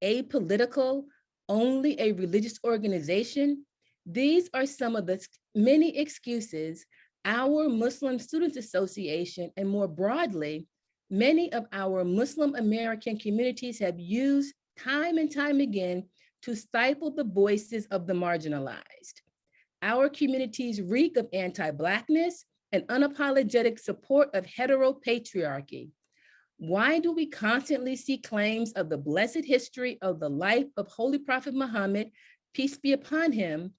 apolitical, only a religious organization. These are some of the many excuses our Muslim Students Association, and more broadly, many of our Muslim American communities have used time and time again to stifle the voices of the marginalized. Our communities reek of anti-Blackness and unapologetic support of heteropatriarchy. Why do we constantly see claims of the blessed history of the life of Holy Prophet Muhammad, peace be upon him,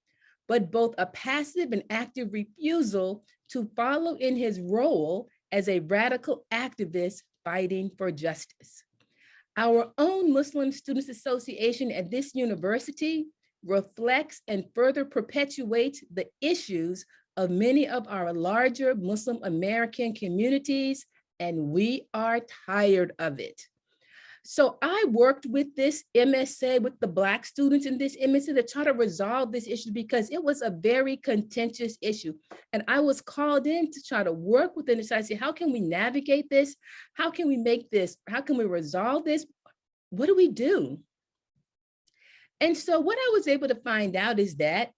but both a passive and active refusal to follow in his role as a radical activist fighting for justice? Our own Muslim Students Association at this university reflects and further perpetuates the issues of many of our larger Muslim American communities, and we are tired of it. So I worked with this MSA, with the Black students in this MSA, to try to resolve this issue because it was a very contentious issue. And I was called in to try to work with them to try to say, how can we navigate this? How can we make this? How can we resolve this? What do we do? And so what I was able to find out is that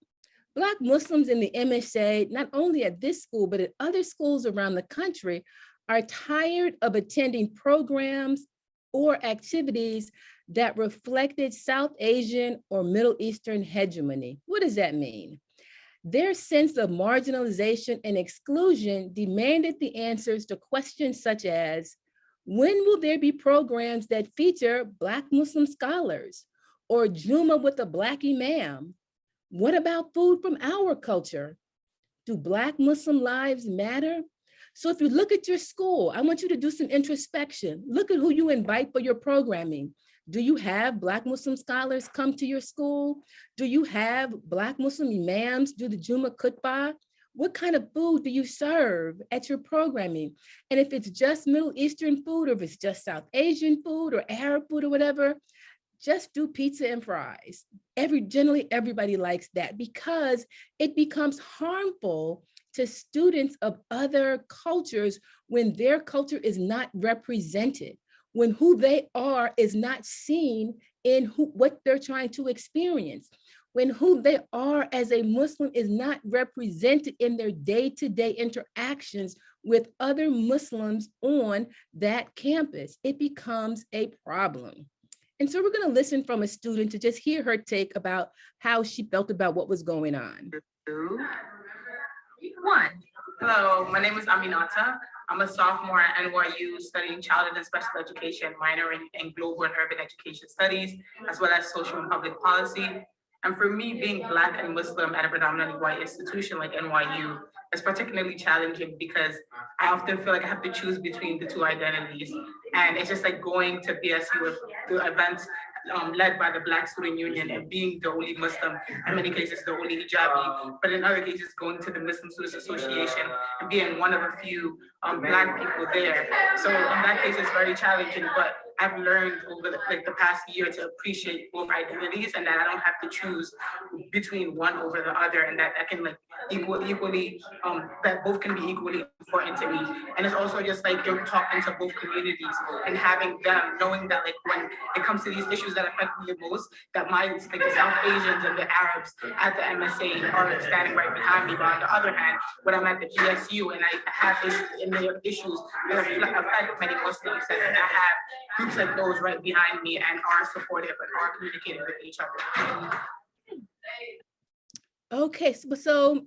Black Muslims in the MSA, not only at this school, but at other schools around the country, are tired of attending programs or activities that reflected South Asian or Middle Eastern hegemony. What does that mean? Their sense of marginalization and exclusion demanded the answers to questions such as, when will there be programs that feature Black Muslim scholars or Juma with a Black imam? What about food from our culture? Do Black Muslim lives matter? So if you look at your school, I want you to do some introspection. Look at who you invite for your programming. Do you have Black Muslim scholars come to your school? Do you have Black Muslim imams do the Juma khutbah? What kind of food do you serve at your programming? And if it's just Middle Eastern food, or if it's just South Asian food or Arab food or whatever, just do pizza and fries. Generally, everybody likes that because it becomes harmful to students of other cultures when their culture is not represented, when who they are is not seen in what they're trying to experience, when who they are as a Muslim is not represented in their day-to-day interactions with other Muslims on that campus. It becomes a problem. And so we're going to listen from a student to just hear her take about how she felt about what was going on. 2, 1. Hello, my name is Aminata. I'm a sophomore at NYU studying childhood and special education, minoring in global and urban education studies, as well as social and public policy. And for me, being Black and Muslim at a predominantly white institution like NYU is particularly challenging because I often feel like I have to choose between the two identities. And it's just like going to BSU with the events led by the Black Student Union and being the only Muslim, in many cases the only hijabi, but in other cases going to the Muslim Students Association and being one of a few Black people there. So in that case, it's very challenging, but I've learned over the past year to appreciate both identities and that I don't have to choose between one over the other, and that I can like equally that both can be equally important to me. And it's also just like you're talking to both communities and having them knowing that like when it comes to these issues that affect me the most, that like the South Asians and the Arabs at the MSA are standing right behind me. But on the other hand, when I'm at the BSU and I have issues that affect many Muslims, and I have groups like those right behind me and are supportive and are communicating with each other. Okay, so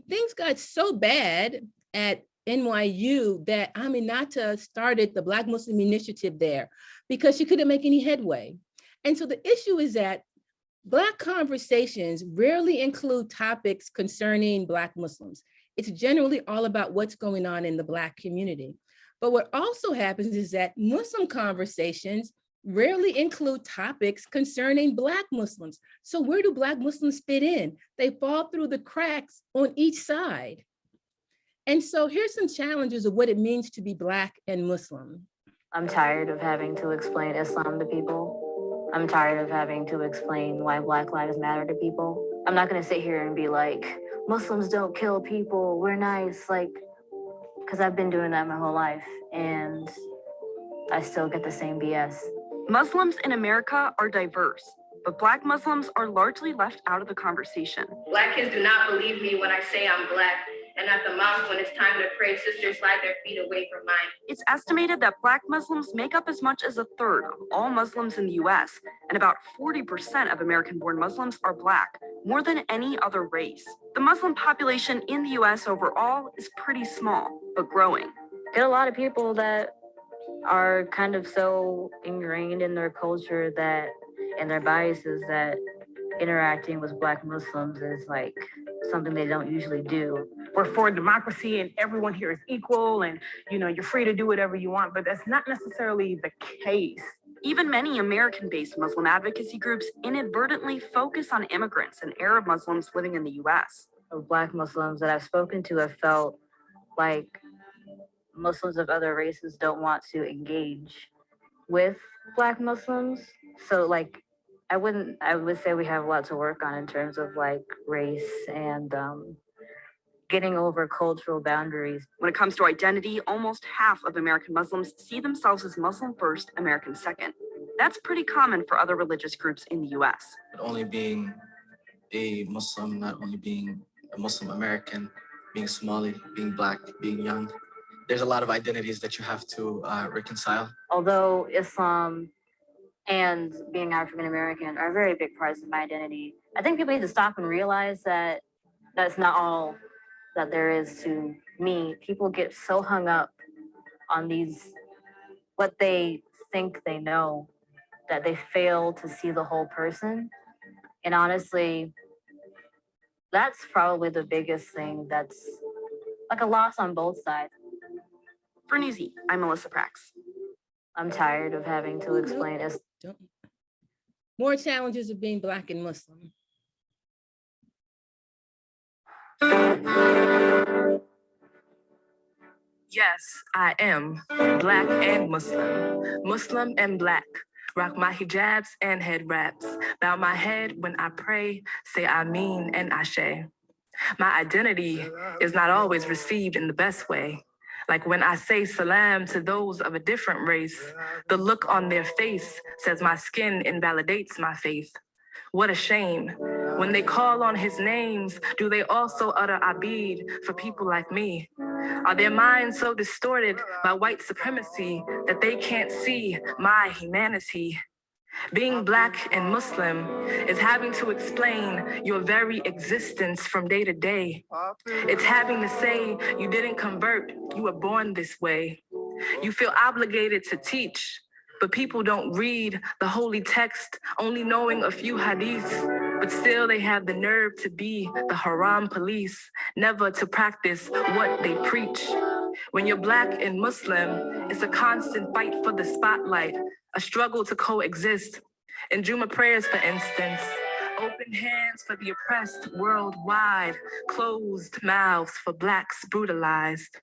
things got so bad at NYU that Aminata started the Black Muslim Initiative there because she couldn't make any headway. And so the issue is that Black conversations rarely include topics concerning Black Muslims. It's generally all about what's going on in the Black community. But what also happens is that Muslim conversations rarely include topics concerning Black Muslims. So where do Black Muslims fit in? They fall through the cracks on each side. And so here's some challenges of what it means to be Black and Muslim. I'm tired of having to explain Islam to people. I'm tired of having to explain why Black Lives Matter to people. I'm not gonna sit here and be like, Muslims don't kill people, we're nice, like, because I've been doing that my whole life and I still get the same BS. Muslims in America are diverse, but Black Muslims are largely left out of the conversation. Black kids do not believe me when I say I'm Black, and at the mosque when it's time to pray, sisters slide their feet away from mine. It's estimated that Black Muslims make up as much as a third of all Muslims in the US, and about 40% of American-born Muslims are Black, more than any other race. The Muslim population in the US overall is pretty small, but growing. Get a lot of people that are kind of so ingrained in their culture that, and their biases, that interacting with Black Muslims is like something they don't usually do. We're for democracy and everyone here is equal and, you're free to do whatever you want, but that's not necessarily the case. Even many American-based Muslim advocacy groups inadvertently focus on immigrants and Arab Muslims living in the US. Black Muslims that I've spoken to have felt like Muslims of other races don't want to engage with Black Muslims. So like, I would say we have a lot to work on in terms of like race and getting over cultural boundaries. When it comes to identity, almost half of American Muslims see themselves as Muslim first, American second. That's pretty common for other religious groups in the US. But only being a Muslim, not only being a Muslim American, being Somali, being Black, being young, there's a lot of identities that you have to reconcile. Although Islam and being African American are very big parts of my identity, I think people need to stop and realize that that's not all that there is to me. People get so hung up on what they think they know, that they fail to see the whole person. And honestly, that's probably the biggest thing that's like a loss on both sides. For Nisa, I'm Melissa Prax. I'm tired of having to explain this. More challenges of being Black and Muslim. Yes, I am Black and Muslim, Muslim and Black. Rock my hijabs and head wraps. Bow my head when I pray, say Ameen and Ashe. My identity is not always received in the best way. Like when I say salam to those of a different race, the look on their face says my skin invalidates my faith. What a shame. When they call on his names, do they also utter Abid for people like me? Are their minds so distorted by white supremacy that they can't see my humanity? Being Black and Muslim is having to explain your very existence from day to day. It's having to say you didn't convert, you were born this way. You feel obligated to teach, but people don't read the holy text, only knowing a few hadiths, but still they have the nerve to be the haram police, never to practice what they preach. When you're Black and Muslim, it's a constant fight for the spotlight, a struggle to coexist. In Juma prayers, for instance, open hands for the oppressed worldwide, closed mouths for Blacks brutalized.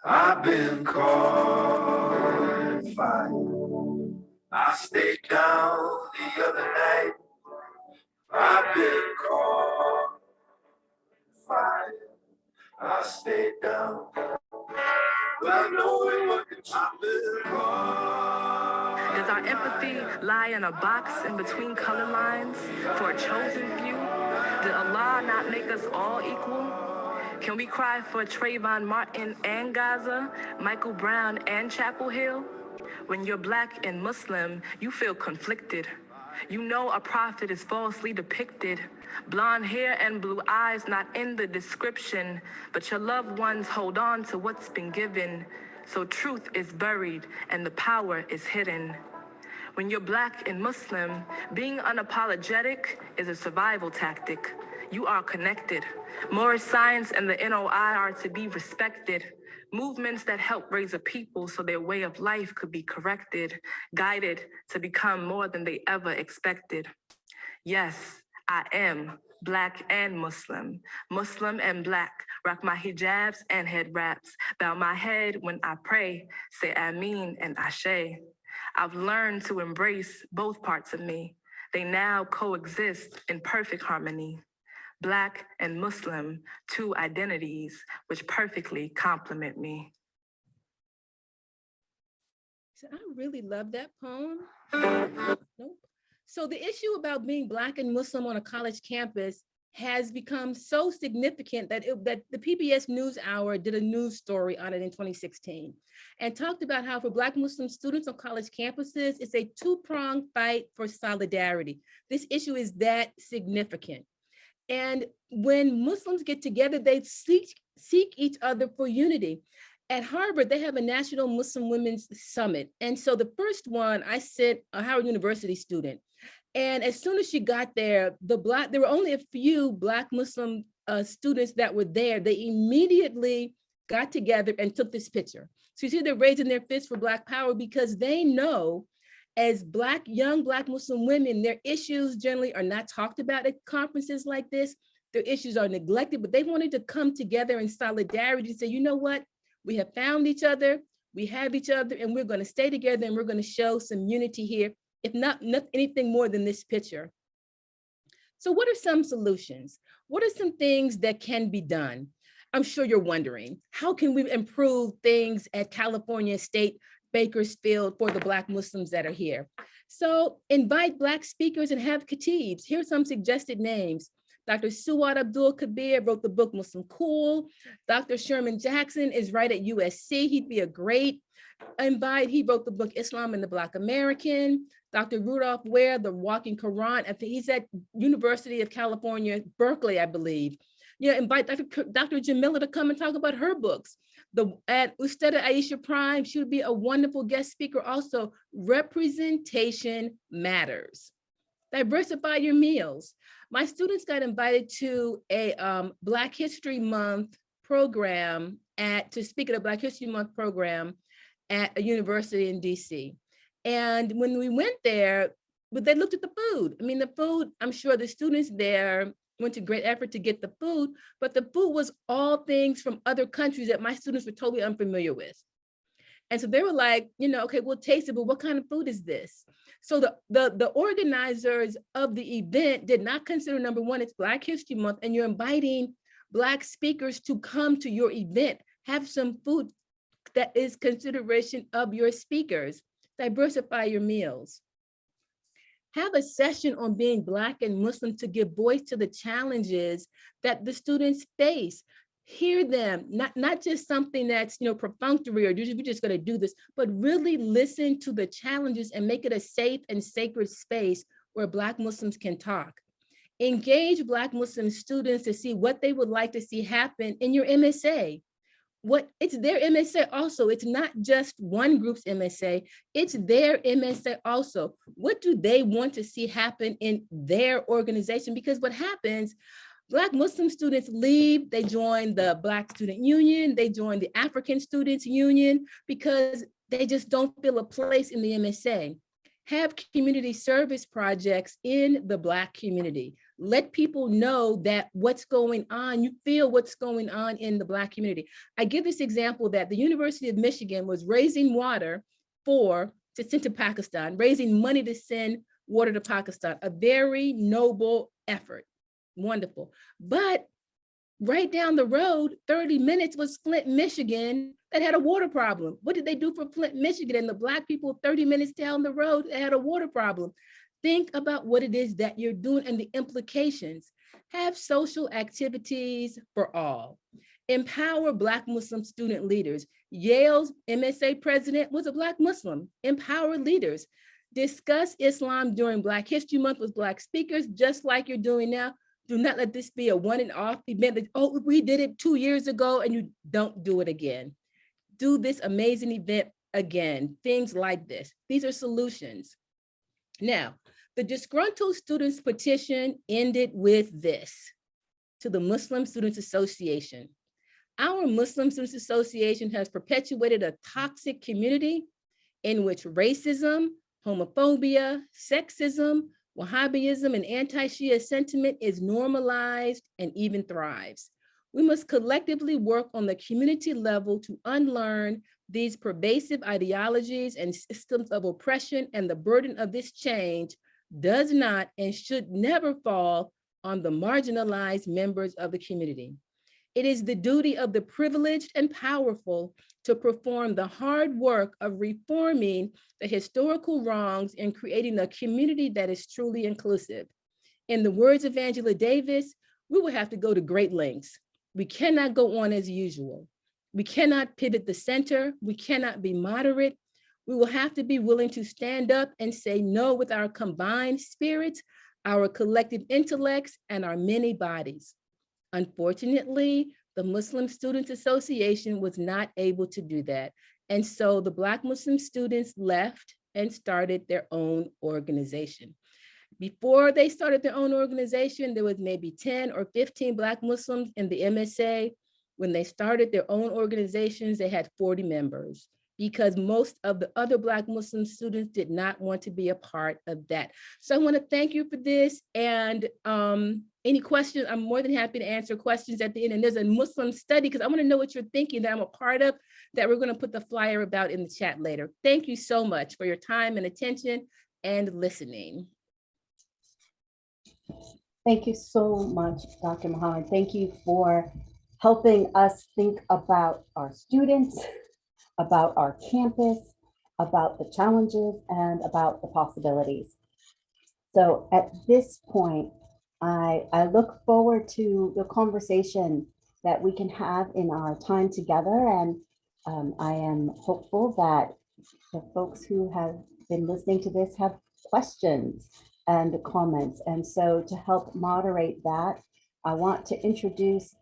I've been caught in fire. I stayed down the other night. I've been caught in fire. I stayed down. Well, knowing what the I've been caught. Does our empathy lie in a box in between color lines for a chosen few? Did Allah not make us all equal? Can we cry for Trayvon Martin and Gaza, Michael Brown and Chapel Hill? When you're Black and Muslim, you feel conflicted. You know a prophet is falsely depicted. Blonde hair and blue eyes not in the description, but your loved ones hold on to what's been given. So truth is buried and the power is hidden. When you're Black and Muslim, being unapologetic is a survival tactic. You are connected. Moorish science and the NOI are to be respected. Movements that help raise a people so their way of life could be corrected, guided to become more than they ever expected. Yes, I am Black and Muslim, Muslim and Black, rock my hijabs and head wraps, bow my head when I pray, say Ameen and Ashe. I've learned to embrace both parts of me. They now coexist in perfect harmony. Black and Muslim, two identities which perfectly complement me. So I really love that poem. Nope. So the issue about being Black and Muslim on a college campus has become so significant that the PBS NewsHour did a news story on it in 2016 and talked about how for Black Muslim students on college campuses, it's a two-pronged fight for solidarity. This issue is that significant. And when Muslims get together, they seek each other for unity. At Harvard, they have a National Muslim Women's Summit. And so the first one, I sent a Howard University student. And as soon as she got there, there were only a few Black Muslim students that were there. They immediately got together and took this picture. So you see they're raising their fists for Black power because they know as young Black Muslim women, their issues generally are not talked about at conferences like this. Their issues are neglected, but they wanted to come together in solidarity and say, you know what? We have found each other, we have each other, and we're going to stay together and we're going to show some unity here, if not anything more than this picture. So what are some solutions? What are some things that can be done? I'm sure you're wondering, how can we improve things at California State Bakersfield for the Black Muslims that are here? So invite Black speakers and have khatibs. Here's some suggested names. Dr. Suad Abdul Kabir wrote the book Muslim Cool. Dr. Sherman Jackson is right at USC. He'd be a great invite. He wrote the book Islam and the Black American. Dr. Rudolph Ware, The Walking Quran. I think he's at University of California, Berkeley, I believe. You know, invite Dr. Jamillah to come and talk about her books. At Ustada Aisha Prime, she would be a wonderful guest speaker. Also, representation matters. Diversify your meals. My students got invited to a Black History Month program to speak at a Black History Month program at a university in DC. And when we went there, but they looked at the food. I mean, the food, I'm sure the students there went to great effort to get the food, but the food was all things from other countries that my students were totally unfamiliar with. And so they were like, you know, okay, we'll taste it, but what kind of food is this? So the organizers of the event did not consider, number one, it's Black History Month, and you're inviting Black speakers to come to your event. Have some food that is consideration of your speakers. Diversify your meals. Have a session on being Black and Muslim to give voice to the challenges that the students face. Hear them, not just something that's, you know, perfunctory or we're just going to do this, but really listen to the challenges and make it a safe and sacred space where Black Muslims can talk. Engage Black Muslim students to see what they would like to see happen in your MSA. It's their MSA also. It's not just one group's MSA, it's their MSA also. What do they want to see happen in their organization? Because what happens, Black Muslim students leave, they join the Black Student Union, they join the African Students Union because they just don't feel a place in the MSA. Have community service projects in the Black community. Let people know that what's going on, you feel what's going on in the Black community. I give this example that the University of Michigan was raising water to send to Pakistan, raising money to send water to Pakistan, a very noble effort. Wonderful. But right down the road, 30 minutes was Flint, Michigan, that had a water problem. What did they do for Flint, Michigan? And the Black people 30 minutes down the road that had a water problem. Think about what it is that you're doing and the implications. Have social activities for all. Empower Black Muslim student leaders. Yale's MSA president was a Black Muslim. Empower leaders. Discuss Islam during Black History Month with Black speakers, just like you're doing now. Do not let this be a one and off event that, oh, we did it 2 years ago and you don't do it again. Do this amazing event again, things like this. These are solutions. Now, the disgruntled students petition ended with this to the Muslim Students Association. Our Muslim Students Association has perpetuated a toxic community in which racism, homophobia, sexism, Wahhabism, and anti-Shia sentiment is normalized and even thrives. We must collectively work on the community level to unlearn these pervasive ideologies and systems of oppression, and the burden of this change does not and should never fall on the marginalized members of the community. It is the duty of the privileged and powerful to perform the hard work of reforming the historical wrongs and creating a community that is truly inclusive. In the words of Angela Davis, we will have to go to great lengths. We cannot go on as usual. We cannot pivot the center. We cannot be moderate. We will have to be willing to stand up and say no with our combined spirits, our collective intellects, and our many bodies. Unfortunately, the Muslim Students Association was not able to do that. And so the Black Muslim students left and started their own organization. Before they started their own organization, there was maybe 10 or 15 Black Muslims in the MSA. When they started their own organizations, they had 40 members, because most of the other Black Muslim students did not want to be a part of that. So I want to thank you for this. And any questions, I'm more than happy to answer questions at the end. And there's a Muslim study, because I want to know what you're thinking that I'm a part of, that we're going to put the flyer about in the chat later. Thank you so much for your time and attention and listening. Thank you so much, Dr. Muhammad. Thank you for helping us think about our students, about our campus, about the challenges, and about the possibilities. So at this point, I look forward to the conversation that we can have in our time together. And I am hopeful that the folks who have been listening to this have questions and comments. And so to help moderate that, I want to introduce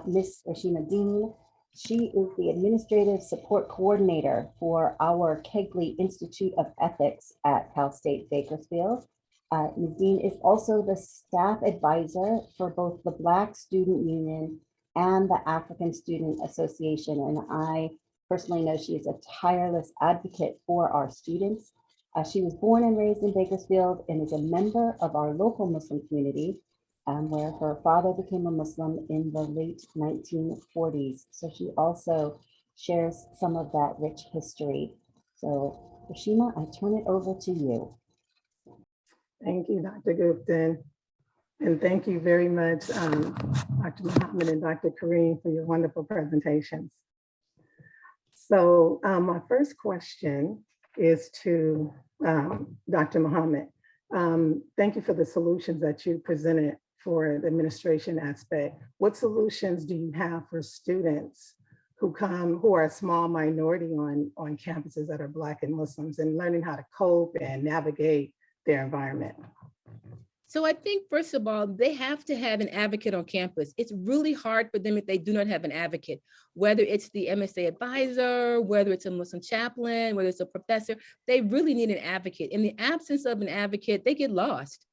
Ms. Rashima Dean. She is the Administrative Support Coordinator for our Kegley Institute of Ethics at Cal State Bakersfield. Ms. Dean is also the staff advisor for both the Black Student Union and the African Student Association. And I personally know she is a tireless advocate for our students. She was born and raised in Bakersfield and is a member of our local Muslim community, where her father became a Muslim in the late 1940s. So she also shares some of that rich history. So Rashima, I turn it over to you. Thank you, Dr. Gupton. And thank you very much, Dr. Muhammad and Dr. Karim, for your wonderful presentations. So my first question is to Dr. Muhammad. Thank you for the solutions that you presented for the administration aspect. What solutions do you have for students who are a small minority on campuses that are Black and Muslims, and learning how to cope and navigate their environment? So I think, first of all, they have to have an advocate on campus. It's really hard for them if they do not have an advocate, whether it's the MSA advisor, whether it's a Muslim chaplain, whether it's a professor. They really need an advocate. In the absence of an advocate, they get lost.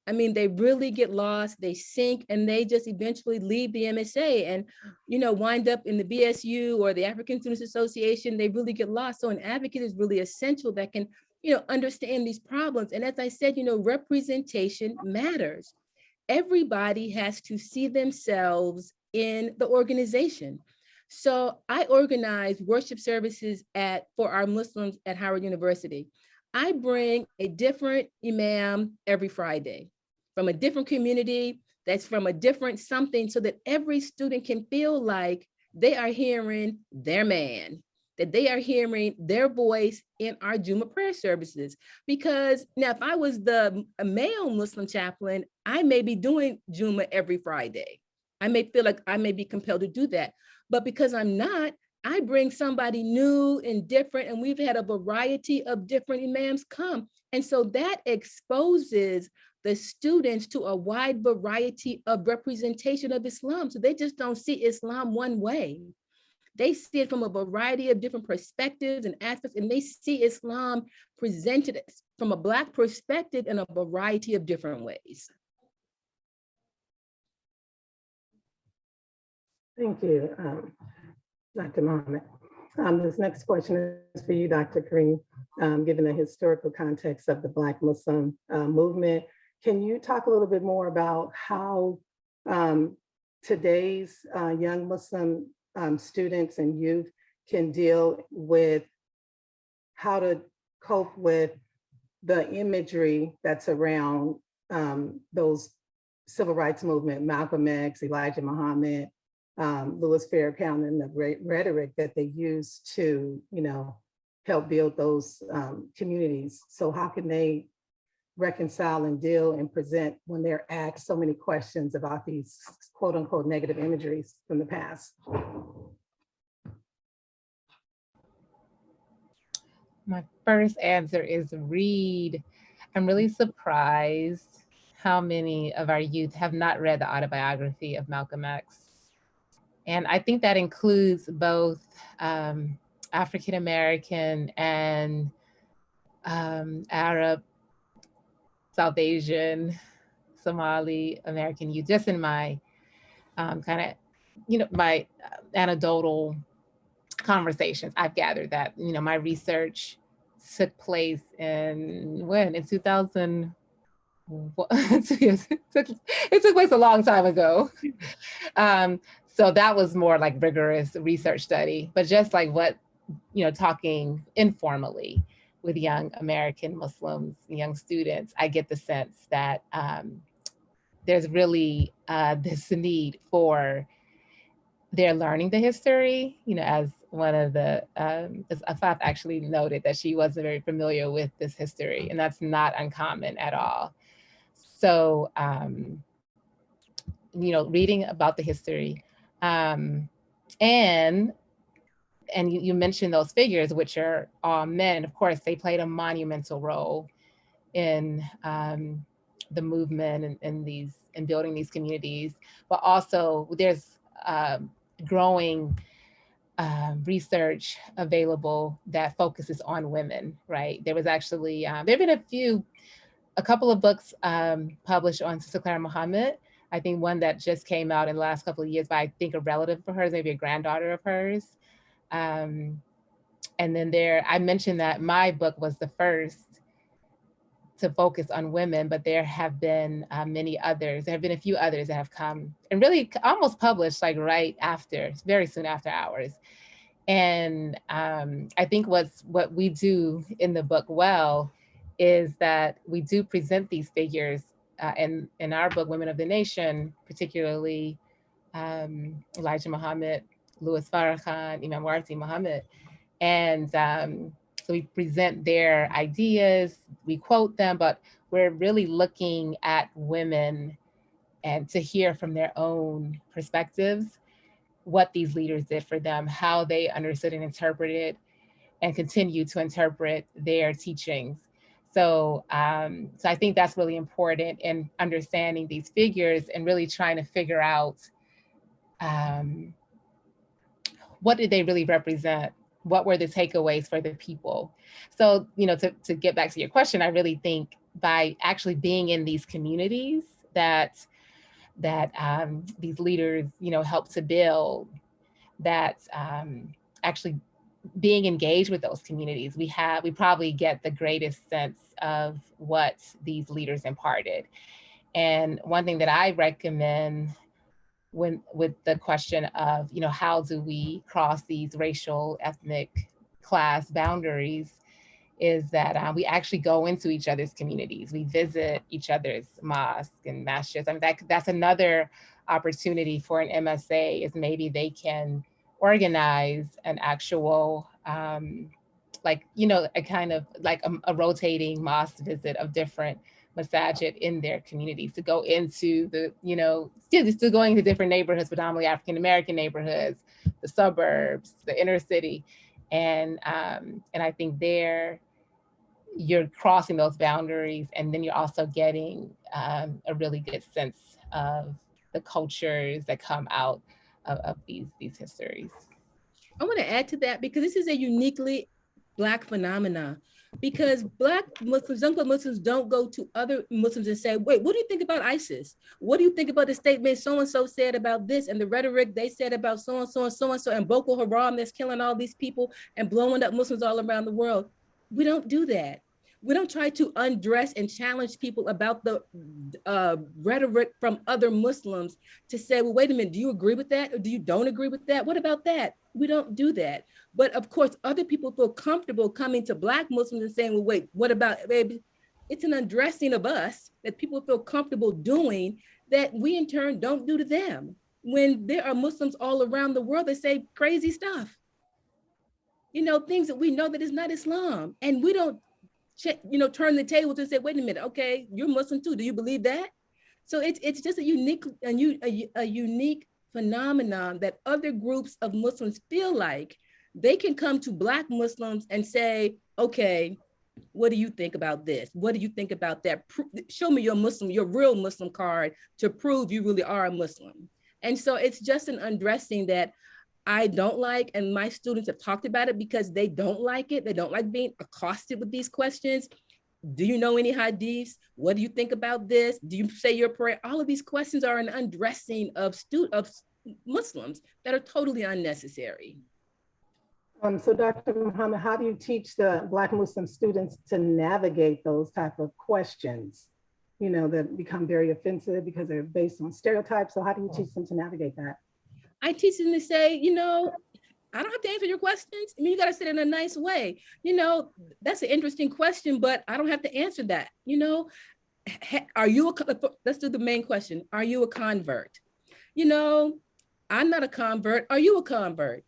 I mean, they really get lost, they sink, and they just eventually leave the MSA and, wind up in the BSU or the African Students Association. They really get lost. So an advocate is really essential that can understand these problems. And as I said, representation matters. Everybody has to see themselves in the organization. So I organize worship services for our Muslims at Howard University. I bring a different imam every Friday from a different community, that's from a different something, so that every student can feel like they are hearing their man, that they are hearing their voice in our Juma prayer services. Because now, if I was a male Muslim chaplain, I may be doing Juma every Friday. I may feel like I may be compelled to do that. But because I'm not, I bring somebody new and different, and we've had a variety of different imams come. And so that exposes the students to a wide variety of representation of Islam. So they just don't see Islam one way. They see it from a variety of different perspectives and aspects, and they see Islam presented from a Black perspective in a variety of different ways. Thank you, Dr. Muhammad. This next question is for you, Dr. Karim. Given the historical context of the Black Muslim movement, can you talk a little bit more about how today's young Muslim students and youth can deal with how to cope with the imagery that's around those civil rights movement, Malcolm X, Elijah Muhammad, Louis Farrakhan, and the rhetoric that they use to, help build those communities. So how can they reconcile and deal and present when they're asked so many questions about these quote unquote negative imageries from the past? My first answer is read. I'm really surprised how many of our youth have not read the autobiography of Malcolm X. And I think that includes both African American and Arab, South Asian, Somali American youth, just in my my anecdotal conversations. I've gathered that, my research took place in 2000. It took place a long time ago. So that was more like rigorous research study, but just like what, talking informally with young American Muslims, young students, I get the sense that there's really this need for their learning the history, as one of the, as Afaf actually noted that she wasn't very familiar with this history, and that's not uncommon at all. So, reading about the history, and you mentioned those figures, which are all men. Of course, they played a monumental role in the movement and building these communities. But also, there's growing research available that focuses on women. Right? There was actually there've been a couple of books published on Sister Clara Muhammad. I think one that just came out in the last couple of years by, I think, a relative of hers, maybe a granddaughter of hers. And then I mentioned that my book was the first to focus on women, but there have been many others. There have been a few others that have come and really almost published like right after, very soon after ours. And I think what we do in the book well is that we do present these figures in our book, Women of the Nation, particularly Elijah Muhammad, Louis Farrakhan, Imam Warti Muhammad. And so we present their ideas, we quote them, but we're really looking at women and to hear from their own perspectives what these leaders did for them, how they understood and interpreted and continue to interpret their teachings. So I think that's really important in understanding these figures and really trying to figure out what did they really represent? What were the takeaways for the people? So, to get back to your question, I really think by actually being in these communities that these leaders, help to build, that actually being engaged with those communities, we probably get the greatest sense of what these leaders imparted. And one thing that I recommend with the question of, how do we cross these racial, ethnic, class boundaries, is that we actually go into each other's communities. We visit each other's mosques and masjids. I mean, that's another opportunity for an MSA, is maybe they can organize an actual, a kind of like a rotating mosque visit of different masajid in their communities, to go into the, still going to different neighborhoods, predominantly African-American neighborhoods, the suburbs, the inner city. And I think there you're crossing those boundaries, and then you're also getting a really good sense of the cultures that come out of these histories. I want to add to that, because this is a uniquely Black phenomena, because Black Muslims, young Black Muslims, don't go to other Muslims and say, wait, what do you think about ISIS? What do you think about the statement so-and-so said about this, and the rhetoric they said about so-and-so and so-and-so, and Boko Haram that's killing all these people and blowing up Muslims all around the world? We don't do that. We don't try to undress and challenge people about the rhetoric from other Muslims to say, well, wait a minute, do you agree with that? Or do you don't agree with that? What about that? We don't do that. But of course, other people feel comfortable coming to Black Muslims and saying, well, wait, what about, baby? It's an undressing of us that people feel comfortable doing that we in turn don't do to them. When there are Muslims all around the world that say crazy stuff, you know, things that we know that is not Islam. And we don't, turn the table to say, wait a minute, okay, you're Muslim too. Do you believe that? So it's just a unique phenomenon that other groups of Muslims feel like they can come to Black Muslims and say, okay, what do you think about this? What do you think about that? Show me your real Muslim card to prove you really are a Muslim. And so it's just an undressing that I don't like, and my students have talked about it because they don't like it. They don't like being accosted with these questions. Do you know any hadiths? What do you think about this? Do you say your prayer? All of these questions are an undressing of Muslims that are totally unnecessary. So Dr. Muhammad, how do you teach the Black Muslim students to navigate those type of questions, you know, that become very offensive because they're based on stereotypes? So how do you teach them to navigate that? I teach them to say, you know, I don't have to answer your questions. I mean, you got to say it in a nice way. You know, that's an interesting question, but I don't have to answer that. You know, let's do the main question. Are you a convert? You know, I'm not a convert. Are you a convert?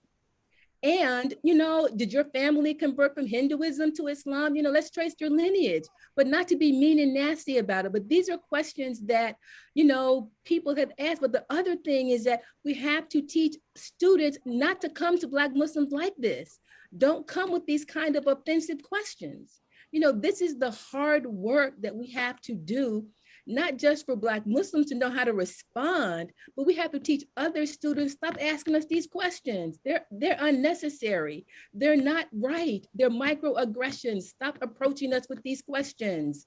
And, you know, did your family convert from Hinduism to Islam? You know, let's trace your lineage, but not to be mean and nasty about it. But these are questions that, you know, people have asked. But the other thing is that we have to teach students not to come to Black Muslims like this. Don't come with these kind of offensive questions. You know, this is the hard work that we have to do, not just for Black Muslims to know how to respond, but we have to teach other students, stop asking us these questions. They're unnecessary. They're not right. They're microaggressions. Stop approaching us with these questions.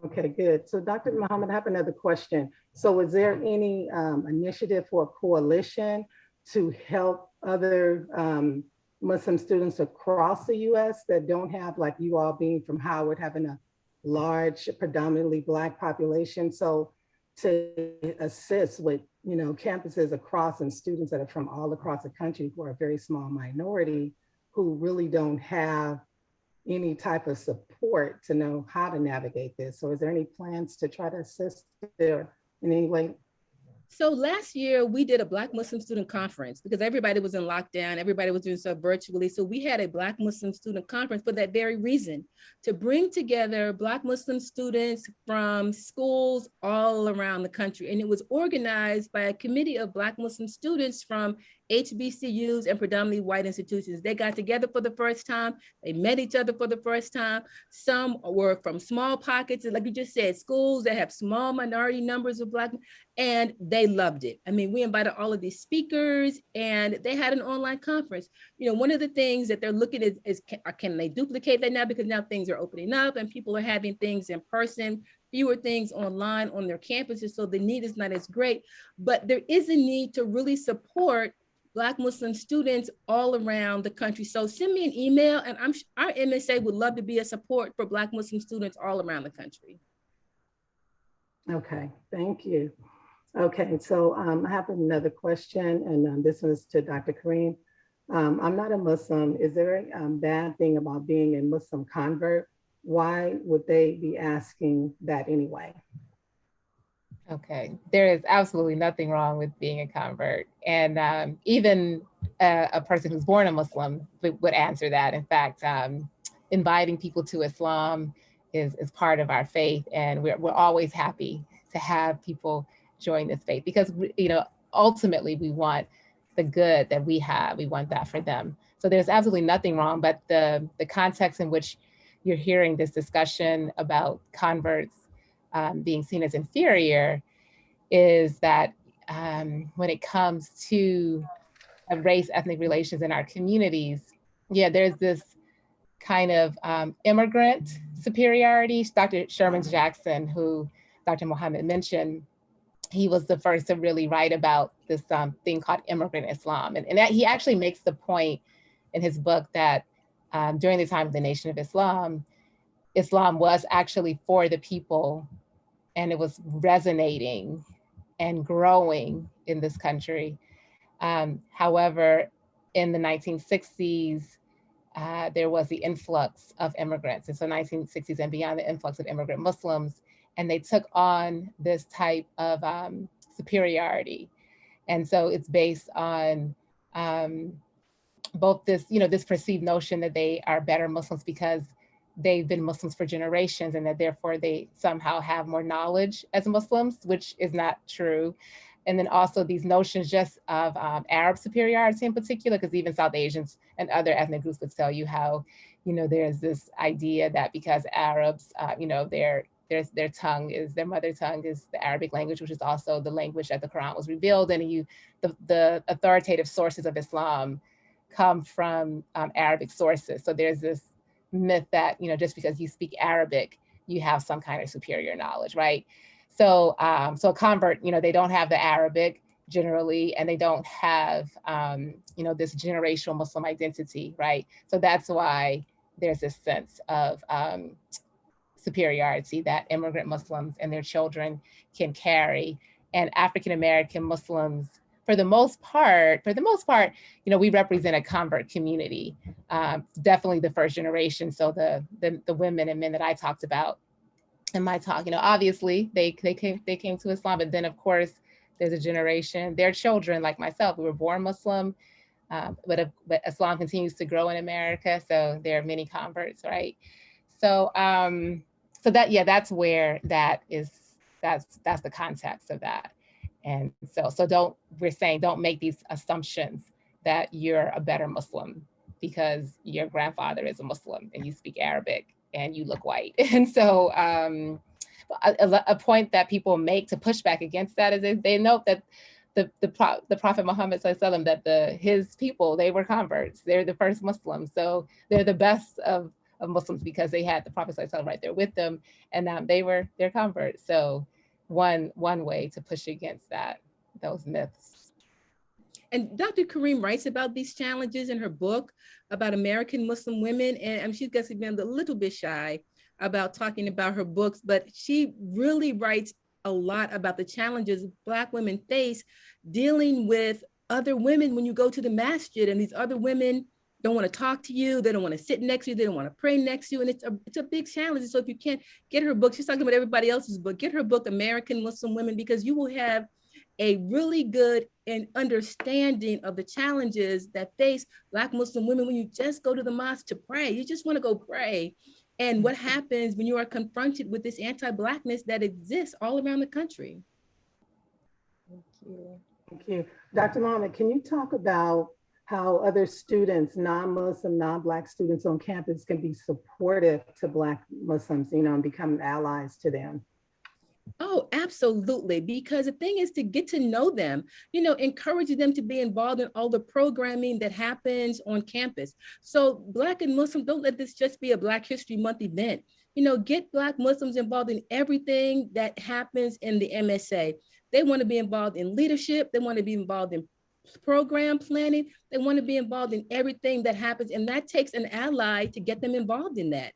Okay, good. So Dr. Muhammad, I have another question. So is there any initiative for a coalition to help other Muslim students across the US that don't have, like you all being from Howard, having a large, predominantly Black population? So to assist with, you know, campuses across and students that are from all across the country who are a very small minority who really don't have any type of support to know how to navigate this. So is there any plans to try to assist there in any way? So last year we did a Black Muslim student conference because everybody was in lockdown. Everybody was doing stuff virtually. So we had a Black Muslim student conference for that very reason, to bring together Black Muslim students from schools all around the country. And it was organized by a committee of Black Muslim students from HBCUs and predominantly white institutions. They got together for the first time. They met each other for the first time. Some were from small pockets, like you just said, schools that have small minority numbers of Black, and they loved it. I mean, we invited all of these speakers and they had an online conference. You know, one of the things that they're looking at is can they duplicate that now? Because now things are opening up and people are having things in person, fewer things online on their campuses. So the need is not as great, but there is a need to really support Black Muslim students all around the country. So send me an email and our MSA would love to be a support for Black Muslim students all around the country. Okay, thank you. Okay, so I have another question, and this is to Dr. Karim. I'm not a Muslim. Is there a bad thing about being a Muslim convert? Why would they be asking that anyway? Okay, there is absolutely nothing wrong with being a convert. And even a person who's born a Muslim would answer that. In fact, inviting people to Islam is part of our faith. And we're always happy to have people join this faith because, you know, ultimately we want the good that we have. We want that for them. So there's absolutely nothing wrong, but the context in which you're hearing this discussion about converts being seen as inferior is that when it comes to race, ethnic relations in our communities, yeah, there's this kind of immigrant superiority. Dr. Sherman Jackson, who Dr. Muhammad mentioned, he was the first to really write about this thing called immigrant Islam. And that he actually makes the point in his book that during the time of the Nation of Islam, Islam was actually for the people, and it was resonating and growing in this country. However, in the 1960s, there was the influx of immigrants. And so 1960s and beyond, the influx of immigrant Muslims, and they took on this type of superiority. And so it's based on both this, this perceived notion that they are better Muslims because they've been Muslims for generations and that therefore they somehow have more knowledge as Muslims, which is not true. And then also these notions just of Arab superiority in particular, because even South Asians and other ethnic groups would tell you how, there's this idea that because Arabs, their tongue is, their mother tongue is the Arabic language, which is also the language that the Quran was revealed in. And the authoritative sources of Islam come from Arabic sources. So there's this myth that, just because you speak Arabic, you have some kind of superior knowledge, right? So, so a convert, they don't have the Arabic generally, and they don't have, this generational Muslim identity, right? So that's why there's this sense of superiority that immigrant Muslims and their children can carry. And African-American Muslims, for the most part, we represent a convert community, definitely the first generation. So the women and men that I talked about in my talk, obviously they came to Islam, but then of course there's a generation, their children like myself, we were born Muslim, but Islam continues to grow in America. So there are many converts, right? So, so that's where that's the context of that. And so don't make these assumptions that you're a better Muslim because your grandfather is a Muslim and you speak Arabic and you look white. And so a point that people make to push back against that is they note that the Prophet Muhammad ﷺ, that his people, they were converts. They're the first Muslims. So they're the best of Muslims because they had the Prophet ﷺ right there with them, and they're converts. So one way to push against those myths. And Dr. Karim writes about these challenges in her book about American Muslim women. And she's guessing been a little bit shy about talking about her books, but she really writes a lot about the challenges Black women face dealing with other women when you go to the masjid, and these other women don't want to talk to you, they don't want to sit next to you, they don't want to pray next to you, and it's a big challenge. So if you can't get her book, she's talking about everybody else's book, get her book, American Muslim Women, because you will have a really good understanding of the challenges that face Black Muslim women when you just go to the mosque to pray. You just want to go pray. And what happens when you are confronted with this anti-Blackness that exists all around the country? Thank you. Thank you. Dr. Muhammad, can you talk about how other students, non-Muslim, non-Black students on campus can be supportive to Black Muslims, and become allies to them? Oh, absolutely. Because the thing is to get to know them, encouraging them to be involved in all the programming that happens on campus. So Black and Muslim, don't let this just be a Black History Month event. Get Black Muslims involved in everything that happens in the MSA. They want to be involved in leadership. They want to be involved in program planning. They want to be involved in everything that happens. And that takes an ally to get them involved in that.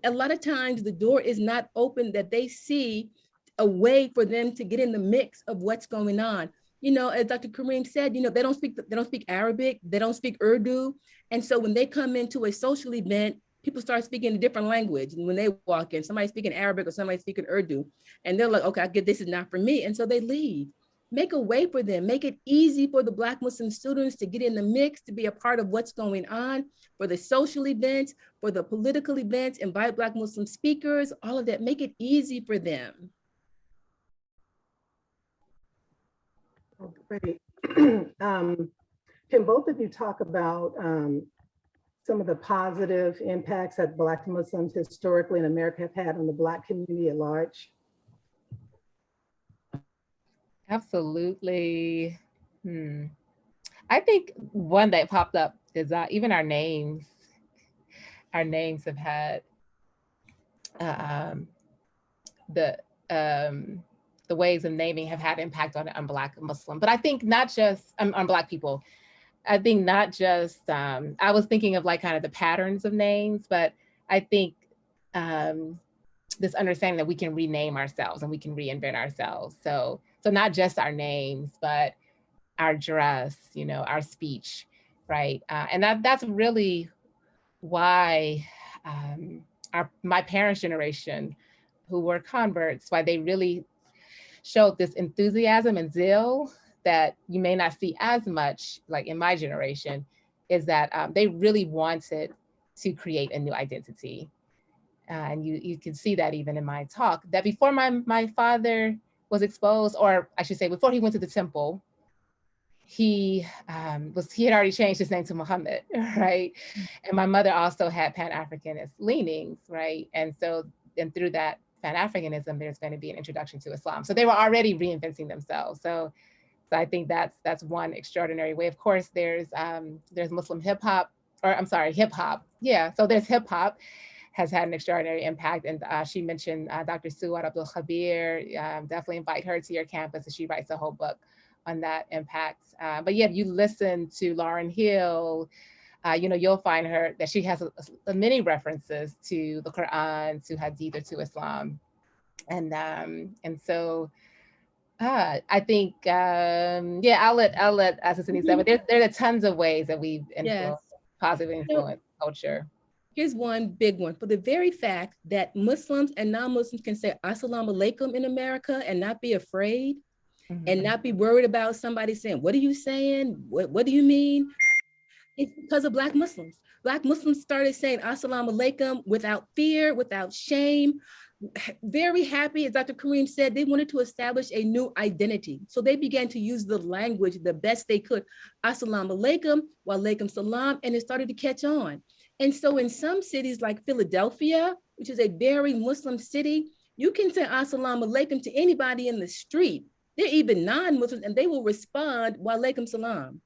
A lot of times the door is not open that they see a way for them to get in the mix of what's going on. As Dr. Karim said, they don't speak Arabic, they don't speak Urdu. And so when they come into a social event, people start speaking a different language. And when they walk in, somebody's speaking Arabic or somebody's speaking Urdu, and they're like, okay, I get this is not for me. And so they leave. Make a way for them, make it easy for the Black Muslim students to get in the mix, to be a part of what's going on, for the social events, for the political events, invite Black Muslim speakers, all of that, make it easy for them. Oh, great. Can both of you talk about some of the positive impacts that Black Muslims historically in America have had on the Black community at large? Absolutely. I think one that popped up is even our names. Our names have had the ways of naming have had impact on Black Muslim, but I think not just on Black people. I think not just, I was thinking of like kind of the patterns of names, but I think this understanding that we can rename ourselves and we can reinvent ourselves. So not just our names, but our dress, you know, our speech, right? And that's really why my parents' generation, who were converts, why they really showed this enthusiasm and zeal that you may not see as much like in my generation, is that they really wanted to create a new identity. And you can see that even in my talk, that before my father was exposed, or I should say before he went to the temple, he had already changed his name to Muhammad, right? And my mother also had Pan-Africanist leanings, right? And so, and through that Pan-Africanism, there's going to be an introduction to Islam. So they were already reinventing themselves. So I think that's one extraordinary way. Of course, there's Muslim hip hop, or I'm sorry, hip hop. Yeah, so there's hip hop has had an extraordinary impact. And she mentioned Dr. Suad Abdul Khabir. Definitely invite her to your campus, and she writes a whole book on that impact. But yeah, if you listen to Lauryn Hill, you know, you'll find her that she has many references to the Quran, to Hadith, or to Islam. And so I think, yeah, I'll let Assistant Nisa, but there are tons of ways that we've influenced, positively influenced culture. Here's one big one. For the very fact that Muslims and non-Muslims can say Assalamu alaikum in America and not be afraid, and not be worried about somebody saying, what are you saying? What do you mean? It's because of Black Muslims. Black Muslims started saying Assalamu alaikum without fear, without shame. Very happy, as Dr. Karim said, they wanted to establish a new identity. So they began to use the language the best they could. Assalamu alaikum, wa alaikum salam, and it started to catch on. And so in some cities like Philadelphia, which is a very Muslim city, you can say Assalamu alaikum to anybody in the street. They're even non-Muslims, and they will respond, wa alaikum salam,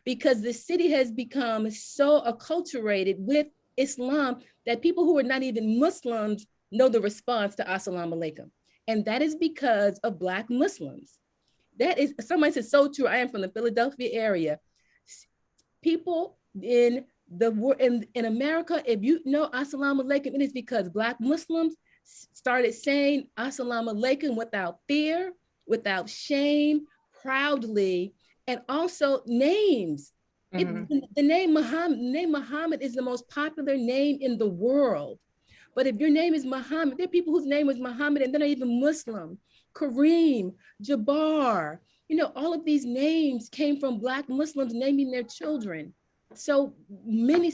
because the city has become so acculturated with Islam that people who are not even Muslims know the response to Assalamu alaikum. And that is because of Black Muslims. That is, somebody said so true. I am from the Philadelphia area. People in America, if you know Assalamu alaikum, it is because Black Muslims started saying Assalamu alaikum without fear, without shame, proudly, and also names. The name Muhammad is the most popular name in the world. But if your name is Muhammad, there are people whose name was Muhammad and they're not even Muslim. Kareem, Jabbar, you know, all of these names came from Black Muslims naming their children. So many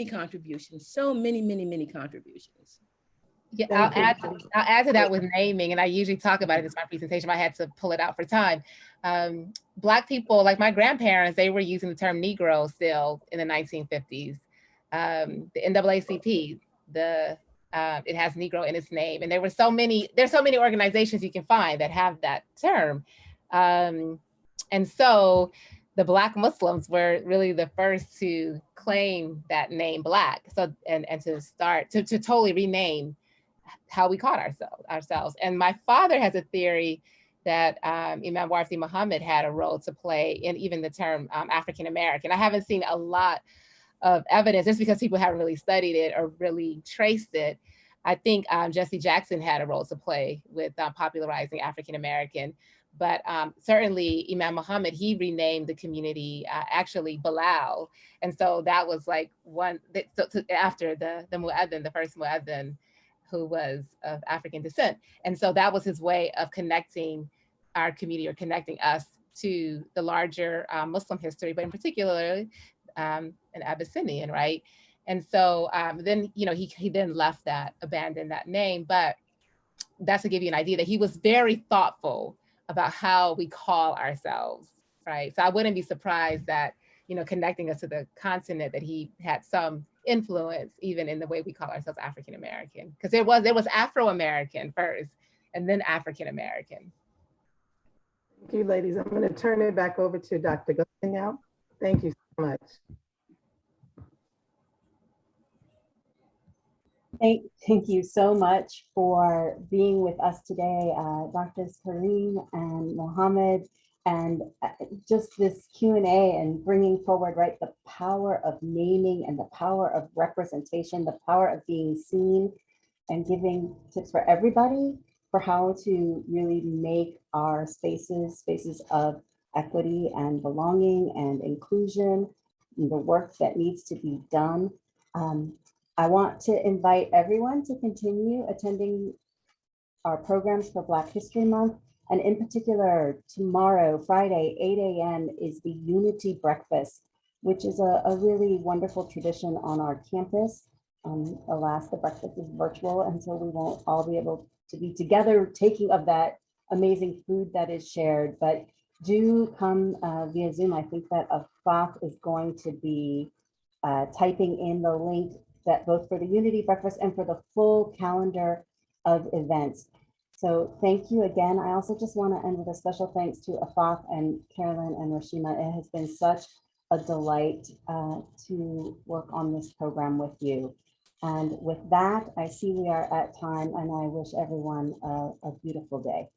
contributions, so many contributions. Yeah, I'll add to that with naming, and I usually talk about it in my presentation, but I had to pull it out for time. Black people, like my grandparents, they were using the term Negro still in the 1950s. The NAACP, it has Negro in its name, and there's so many organizations you can find that have that term. And so the Black Muslims were really the first to claim that name Black. So, and to start to totally rename how we called ourselves. And my father has a theory that Imam Warthi Muhammad had a role to play in even the term African American. I haven't seen a lot of evidence just because people haven't really studied it or really traced it. I think Jesse Jackson had a role to play with popularizing African American, but certainly Imam Muhammad, he renamed the community actually Bilal. And so that was like after the muezzin, the first muezzin, who was of African descent. And so that was his way of connecting our community, or connecting us to the larger Muslim history, but in particular, an Abyssinian, right? And so then, you know, he then left that, abandoned that name, but that's to give you an idea that he was very thoughtful about how we call ourselves, right? So I wouldn't be surprised that, you know, connecting us to the continent, that he had some influence even in the way we call ourselves African American, because there was Afro-American first and then African American. Thank you, ladies. I'm going to turn it back over to Dr. Gilson now. Thank you so much. Thank you so much for being with us today, Drs. Karim and Mohammed. And just this Q&A and bringing forward, right, the power of naming and the power of representation, the power of being seen, and giving tips for everybody for how to really make our spaces of equity and belonging and inclusion, and the work that needs to be done. I want to invite everyone to continue attending our programs for Black History Month. And in particular, tomorrow, Friday, 8 a.m. is the Unity Breakfast, which is a really wonderful tradition on our campus. Alas, the breakfast is virtual, and so we won't all be able to be together taking of that amazing food that is shared. But do come via Zoom. I think that Afaf is going to be typing in the link that both for the Unity Breakfast and for the full calendar of events. So thank you again. I also just want to end with a special thanks to Afaf and Carolyn and Rashima. It has been such a delight to work on this program with you. And with that, I see we are at time, and I wish everyone a beautiful day.